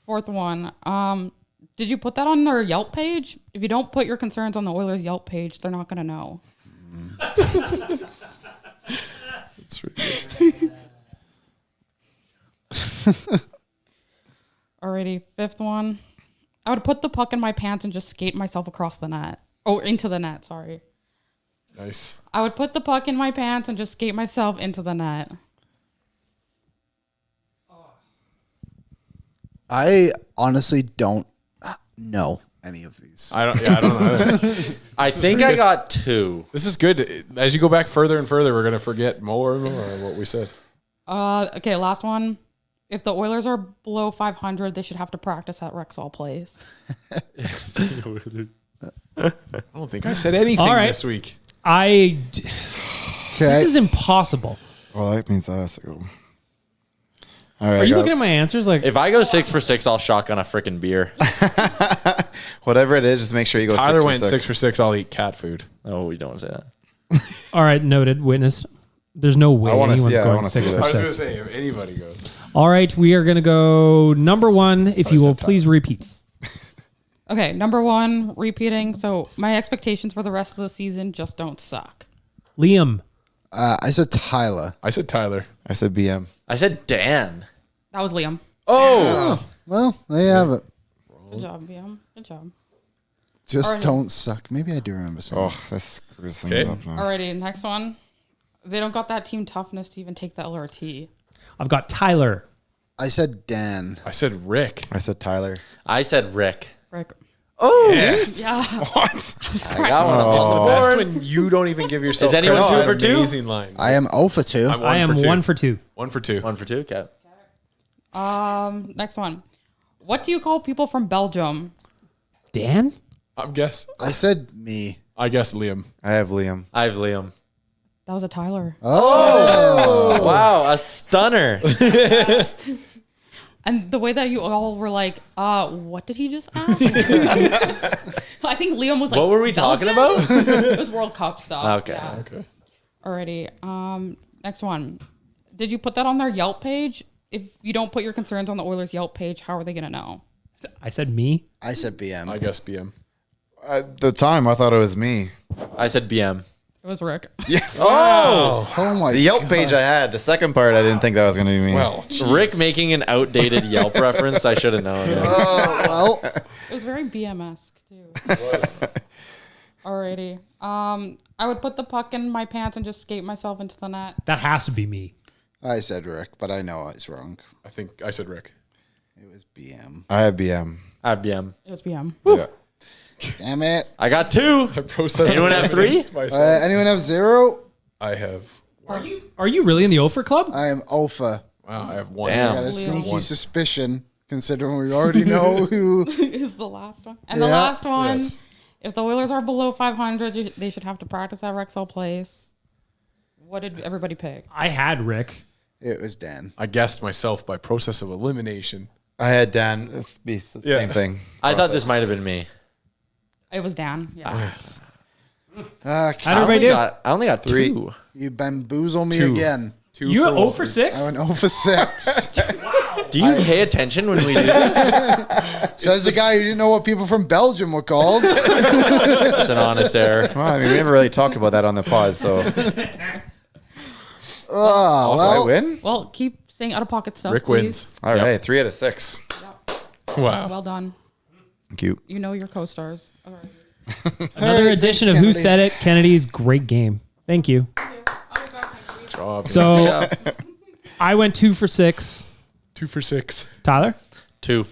Fourth one. Did you put that on their Yelp page? If you don't put your concerns on the Oilers Yelp page, they're not gonna know. That's really good. Alrighty, fifth one. I would put the puck in my pants and just skate myself across the net. Oh, into the net, sorry. Nice. I would put the puck in my pants and just skate myself into the net. I honestly don't know any of these. I don't know. Either. I think I got 2. This is good. As you go back further and further, we're going to forget more and more of what we said. Okay, last one. If the Oilers are below 500, they should have to practice at Rexall Place. I don't think I said anything All right. this week. This Okay. is impossible. Well, that means that has to go. All right. Are you looking at my answers? Like, If I go 6 for 6, I'll shotgun a freaking beer. Whatever it is, just make sure you go Tyler 6 for went 6. 6 for 6. I'll eat cat food. Oh, we don't say that. all right, noted, witnessed. There's no way I wanna anyone's see- I going wanna 6 see for this. I was going to 6. say, if anybody goes. All right, we are going to go number 1. If you will please repeat. Okay, number 1, repeating. So my expectations for the rest of the season just don't suck. Liam. I said Tyler. I said Tyler. I said BM. I said Dan. That was Liam. Oh, Well, there you have it. Good job, BM. Good job. Just Alright. don't suck. Maybe I do remember saying. Oh, this screws things Okay. up now. Alrighty, next one. They don't got that team toughness to even take the LRT. I've got Tyler. I said Dan. I said Rick. I said Tyler. I said Rick. Rick. Oh, Yes. Yeah. What? I got one up on the Best board. when you don't even give yourself Is anyone credit. 2 for 2? Amazing line. I am 0 for 2. I'm 1 I am for 2. 1 for 2. 1 for 2. 1 for 2. Okay. Next one. What do you call people from Belgium? Dan? I'm guess. I said me. I guess Liam. I have Liam. I have Liam. That was a Tyler. Oh, wow. A stunner. And the way that you all were like, what did he just ask? I think Liam was like, What were we talking Belgium? about? It was World Cup stuff. Okay. Yeah. Okay. Alrighty. Next one. Did you put that on their Yelp page? If you don't put your concerns on the Oilers Yelp page, how are they going to know? I said me. I said BM. I guess BM. At the time, I thought it was me. I said BM. It was Rick. Yes. Oh my The Yelp God. page I had. The second part, I didn't think that was going to be me. Well, Rick making an outdated Yelp reference. I should have known. Oh, well. It was very BM-esque too. Alrighty. I would put the puck in my pants and just skate myself into the net. That has to be me. I said Rick, but I know I was wrong. I think I said Rick. It was BM. I have BM. I have BM. It was BM. Yeah. Damn it. I got 2. I processed. Anyone have 3? Anyone have 0? I have. Are you really in the Ophir Club? I am Alpha. Wow, I have 1. Damn. I got a Leo. sneaky suspicion, considering we already know who. Is the last one. And the Yeah. last one, Yes. if the Oilers are below 500, they should have to practice at Rexall Place. What did everybody pick? I had Rick. It was Dan. I guessed myself by process of elimination. I had Dan. It's the same thing. I thought this might have been me. It was Dan. Yeah. How'd everybody do? I only got 3. 2. You bamboozle me 2. again. 2 You for went 0 for Wolfers. 6? I went 0 for 6. Do you pay attention when we do this? Says the guy who didn't know what people from Belgium were called. That's an honest error. Well, I mean, we never really talked about that on the pod, so. Oh, Also, well, I win? Well, keep saying out of pocket stuff. Rick please. wins. All right, 3 out of 6. Wow. Well done. Thank you. You know your co-stars. All right. Another Hey, edition thanks, of Who Kennedy. Said It? Kennedy's great game. Thank you. Job. So I went 2 for 6. 2 for 6. Tyler? 2.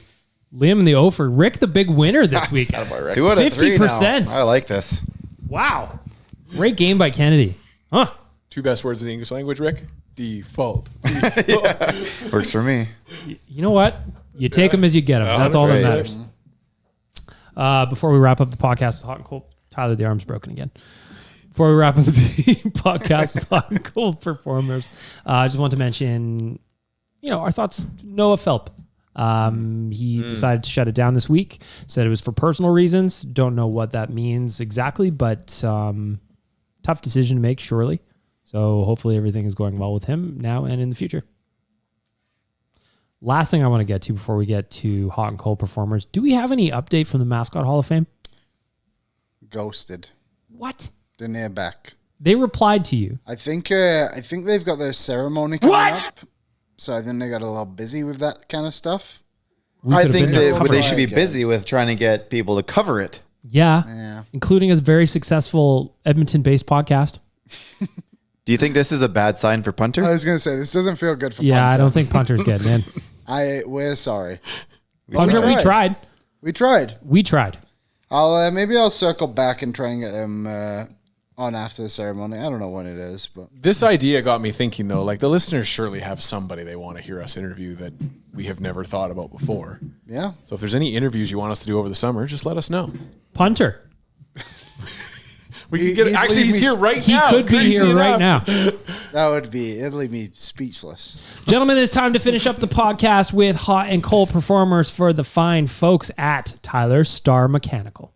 Liam and the Ophir. Rick, the big winner this weekend. 2 out of 3 50%. now. I like this. Wow. Great game by Kennedy. Huh. 2 best words in the English language, Rick. Default. Works for me. You know what? You take them as you get them. That's all that right. matters. Before we wrap up the podcast with Hot and Cold, Tyler, the arm's broken again. Before we wrap up the podcast with Hot and Cold performers, I just want to mention, our thoughts. Noah Philp. He decided to shut it down this week. Said it was for personal reasons. Don't know what that means exactly, but tough decision to make, surely. So hopefully everything is going well with him now and in the future. Last thing I want to get to before we get to Hot and Cold performers. Do we have any update from the Mascot Hall of Fame? ghosted. What? Didn't hear back. They replied to you. I think they've got their ceremony coming up. So I think they got a little busy with that kind of stuff. We I could have think been there they covering should be it. busy with trying to get people to cover it. Yeah. Yeah. Including a very successful Edmonton-based podcast. Do you think this is a bad sign for Punter? I was gonna say this doesn't feel good for Yeah, Punter. I don't think Punter's getting in. We're sorry. Punter, we tried. We tried. We tried. Maybe I'll circle back and try and get him on after the ceremony. I don't know when it is, but This idea got me thinking, though, like the listeners surely have somebody they want to hear us interview that we have never thought about before. yeah. So if there's any interviews you want us to do over the summer, just let us know. Punter. We can get. he'd Actually, leave he's me- here right He now. could be Crazy here right enough. now. It'd leave me speechless. Gentlemen, it's time to finish up the podcast with Hot and Cold performers for the fine folks at Tyler's Star Mechanical.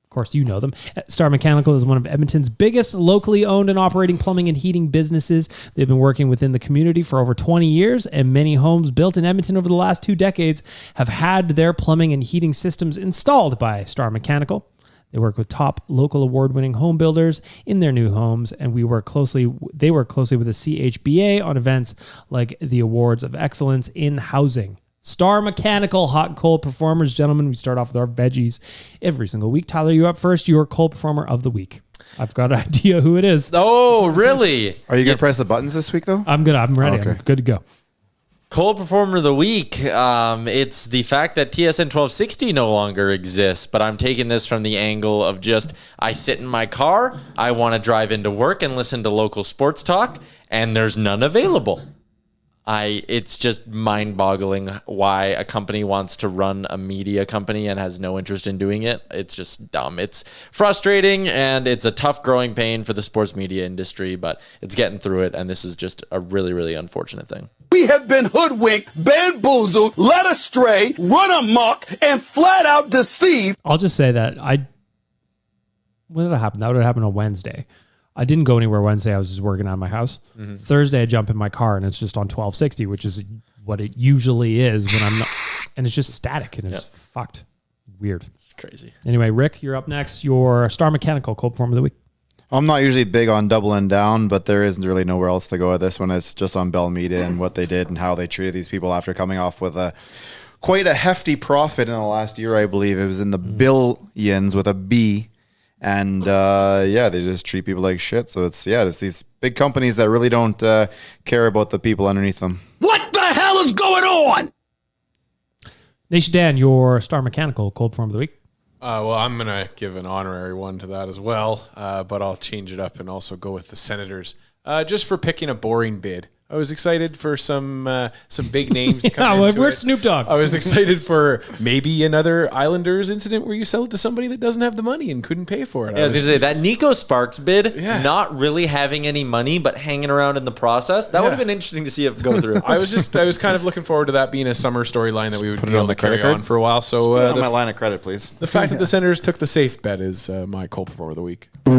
Of course, you know them. Star Mechanical is one of Edmonton's biggest locally owned and operating plumbing and heating businesses. They've been working within the community for over 20 years, and many homes built in Edmonton over the last 2 decades have had their plumbing and heating systems installed by Star Mechanical. They work with top local award-winning home builders in their new homes, and they work closely with the CHBA on events like the Awards of Excellence in Housing. Star Mechanical Hot and Cold performers. Gentlemen, we start off with our veggies every single week. Tyler, you up first. Your cold performer of the week. I've got an idea who it is. Oh, really? Are you going to press the buttons this week, though? I'm good. I'm ready. Okay. I'm good to go. Cold performer of the week. It's the fact that TSN 1260 no longer exists, but I'm taking this from the angle of just I sit in my car, I want to drive into work and listen to local sports talk, and there's none available. It's just mind-boggling why a company wants to run a media company and has no interest in doing it. It's just dumb. It's frustrating, and it's a tough growing pain for the sports media industry, but it's getting through it, and this is just a really, really unfortunate thing. We have been hoodwinked, bamboozled, led astray, run amok, and flat out deceived. I'll just say that when did that happen? That would have happened on Wednesday. I didn't go anywhere Wednesday. I was just working on my house. Thursday, I jump in my car and it's just on 1260, which is what it usually is when I'm not. and it's just static and it's fucked. Weird. It's crazy. Anyway, Rick, you're up next. Your Star Mechanical cold performer of the week. I'm not usually big on doubling down, but there isn't really nowhere else to go with this one. It's just on Bell Media and what they did and how they treated these people after coming off with quite a hefty profit in the last year, I believe. It was in the billions with a B. And they just treat people like shit. So it's these big companies that really don't care about the people underneath them. What the hell is going on? Nation Dan, your Star Mechanical cold performer of the week. Well, I'm going to give an honorary one to that as well, but I'll change it up and also go with the Senators just for picking a boring bid. I was excited for some big names to come into where's Snoop Dogg? I was excited for maybe another Islanders incident where you sell it to somebody that doesn't have the money and couldn't pay for it. Yeah, I was going to say, that Nico Sparks bid, not really having any money, but hanging around in the process, that would have been interesting to see it go through. I was kind of looking forward to that being a summer storyline that we would be able to carry on for a while. So Put it on my line of credit, please. the fact that the Senators took the safe bet is my cold performer of the week. But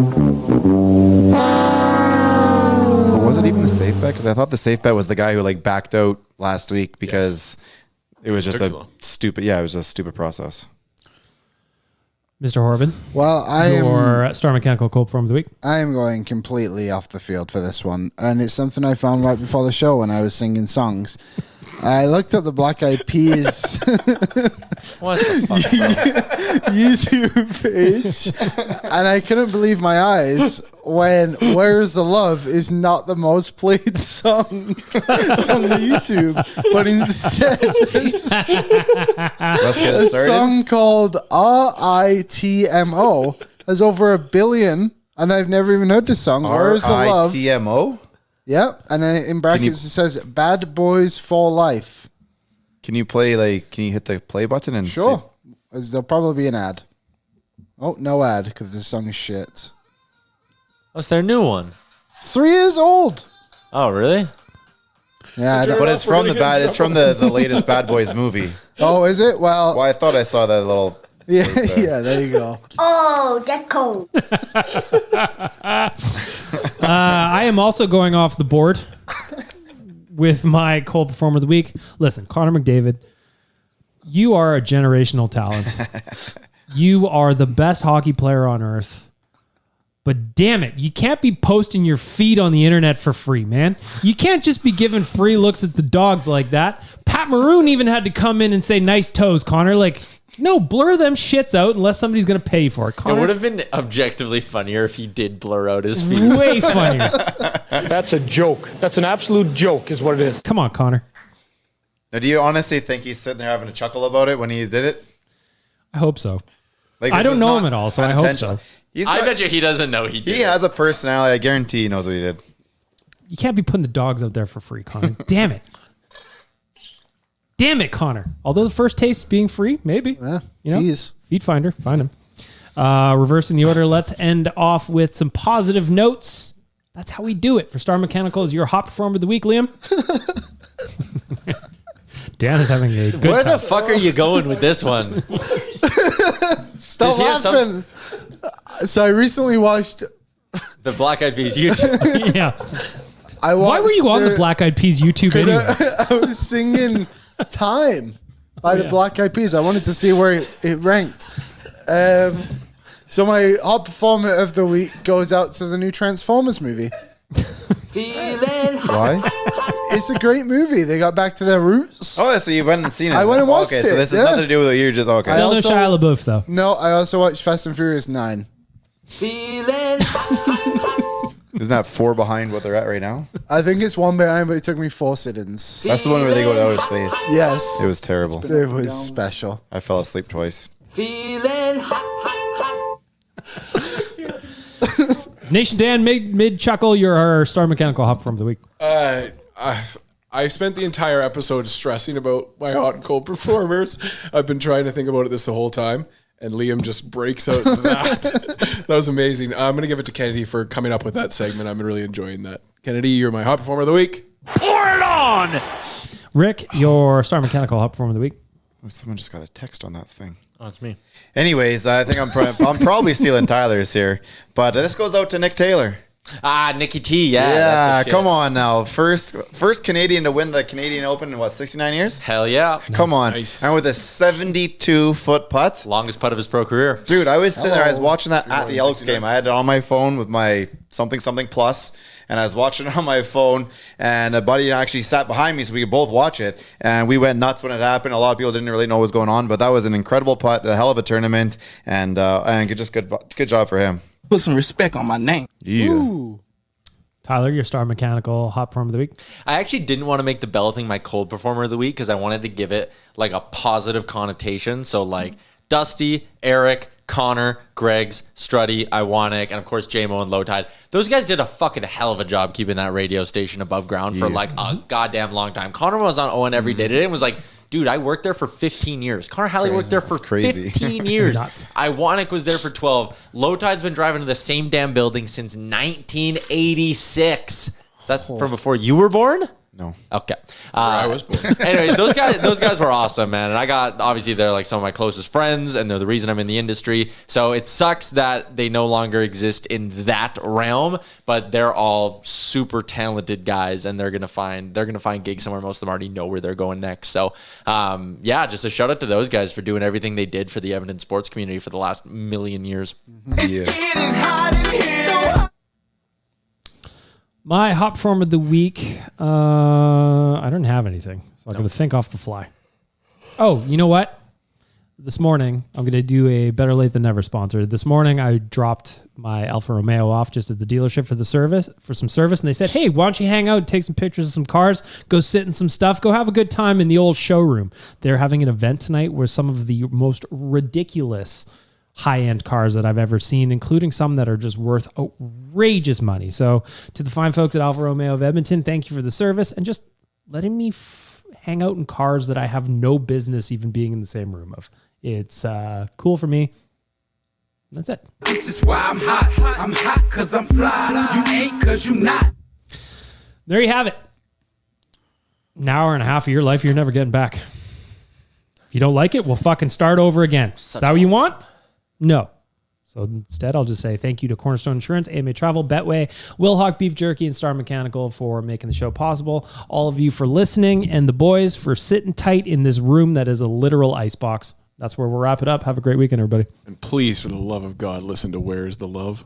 was it even the safe bet? Because I thought the safe bet was the guy who backed out last week because it was just a stupid process. Mr. Horvin, Well, your Star Mechanical cold performer of the week. I am going completely off the field for this one, and it's something I found right before the show when I was singing songs. I looked at the Black Eyed Peas What the fuck, bro? YouTube page, and I couldn't believe my eyes when "Where's the Love" is not the most played song on the YouTube, but instead Let's get a it started. song called RITMO has over 1 billion, and I've never even heard this song. Where's the Love? RITMO? Yeah, and then in brackets it says "Bad Boys for Life." Can you play, can you hit the play button and Sure. There'll probably be an ad. Oh, no ad, because the song is shit. What's their new one? 3 years old. Oh, really? Yeah. But it's from the latest Bad Boys movie. Oh, is it? Well, I thought I saw that little. yeah, there you go. Oh, that's cold. I am also going off the board with my cold performer of the week. Listen, Connor McDavid, you are a generational talent. You are the best hockey player on earth. But damn it, you can't be posting your feed on the internet for free, man. You can't just be giving free looks at the dogs like that. Pat Maroon even had to come in and say, "Nice toes, Connor." No, blur them shits out unless somebody's going to pay for it. Connor, It would have been objectively funnier if he did blur out his feet. way funnier. That's a joke. That's an absolute joke is what it is. Come on, Connor. Now, do you honestly think he's sitting there having a chuckle about it when he did it? I hope so. This I don't was know not him at all, so I hope unintentional. so. I bet you he doesn't know he did. He has a personality. I guarantee he knows what he did. You can't be putting the dogs out there for free, Connor. Damn it. Damn it, Connor. Although the first taste being free, maybe. Yeah, Feed Finder, find him. Reversing the order, let's end off with some positive notes. That's how we do it. For Star Mechanical is your hot performer of the week, Liam. Dan is having a good Where time. the fuck are you going with this one? Stop Does he have laughing. So I recently watched. The Black Eyed Peas YouTube. Yeah. Why Why were you on the Black Eyed Peas YouTube anyway? I was singing "Time" by the Black Eyed Peas. I wanted to see where it ranked. So my hot performer of the week goes out to the new Transformers movie. Why? It's a great movie. They got back to their roots. Oh, so you went and seen it. I went and watched Okay, it, so this has yeah. nothing to do with what you're just... Okay. Still no also- Shia LaBeouf, though. No, I also watched Fast and Furious 9. Isn't that 4 behind what they're at right now? I think it's 1 behind, but it took me 4 sit-ins. That's the one where they go to outer space. Yes. It was terrible. It was special. I fell asleep twice. Nation Dan, mid chuckle, you're our Star Mechanical hot performer of the week. I spent the entire episode stressing about my hot and cold performers. I've been trying to think about it the whole time, and Liam just breaks out that. That was amazing. I'm going to give it to Kennedy for coming up with that segment. I'm really enjoying that. Kennedy, you're my hot performer of the week. Pour it on! Rick, your Star Mechanical hot performer of the week. Oh, someone just got a text on that thing. Oh, it's me. Anyways, I think I'm probably stealing Tyler's here, but this goes out to Nick Taylor. Nikki T. Yeah, Yeah, that's the shit. come on now. First Canadian to win the Canadian Open in 69 years? Hell yeah. Come on. Nice. And with a 72-foot putt. Longest putt of his pro career. Dude, I was sitting there. I was watching that at the 369. Elks game. I had it on my phone with my something plus, and I was watching it on my phone, and a buddy actually sat behind me so we could both watch it, and we went nuts when it happened. A lot of people didn't really know what was going on, but that was an incredible putt, a hell of a tournament, and good job for him. Put some respect on my name. Yeah. Tyler, your Star Mechanical hot performer of the week. I actually didn't want to make the Bell thing my cold performer of the week because I wanted to give it like a positive connotation. So like Dusty, Eric, Connor, Greg's, Struddy, Iwanek, and of course JMO and Lowtide. Those guys did a fucking hell of a job keeping that radio station above ground for like a goddamn long time. Connor was on Owen every day today and was like, dude, I worked there for 15 years. Connor Halley worked there for 15 years. Iwanek was there for 12. Lowtide's been driving to the same damn building since 1986. Is that from before you were born? No. Okay. I was born. Anyways, those guys were awesome, man. And I got, obviously, they're like some of my closest friends, and they're the reason I'm in the industry. So it sucks that they no longer exist in that realm, but they're all super talented guys, and they're gonna find gigs somewhere. Most of them already know where they're going next. So yeah, just a shout out to those guys for doing everything they did for the Edmonton sports community for the last million years. My hot performer of the week, I don't have anything, so I'm going to think off the fly. Oh, you know what? This morning, I'm going to do a Better Late Than Never sponsor. This morning, I dropped my Alfa Romeo off just at the dealership for some service, and they said, hey, why don't you hang out, take some pictures of some cars, go sit in some stuff, go have a good time in the old showroom. They're having an event tonight where some of the most ridiculous high-end cars that I've ever seen, including some that are just worth outrageous money. So to the fine folks at Alfa Romeo of Edmonton, thank you for the service and just letting me hang out in cars that I have no business even being in the same room of. It's cool for me. That's it. This is why I'm hot. I'm hot because I'm fly. You ain't because you not. There you have it. An hour and a half of your life you're never getting back. If you don't like it, we'll fucking start over again. Is that what you want? No. So instead, I'll just say thank you to Cornerstone Insurance, AMA Travel, Betway, Wilhawk Beef Jerky, and Star Mechanical for making the show possible. All of you for listening, and the boys for sitting tight in this room that is a literal icebox. That's where we'll wrap it up. Have a great weekend, everybody. And please, for the love of God, listen to Where is the Love?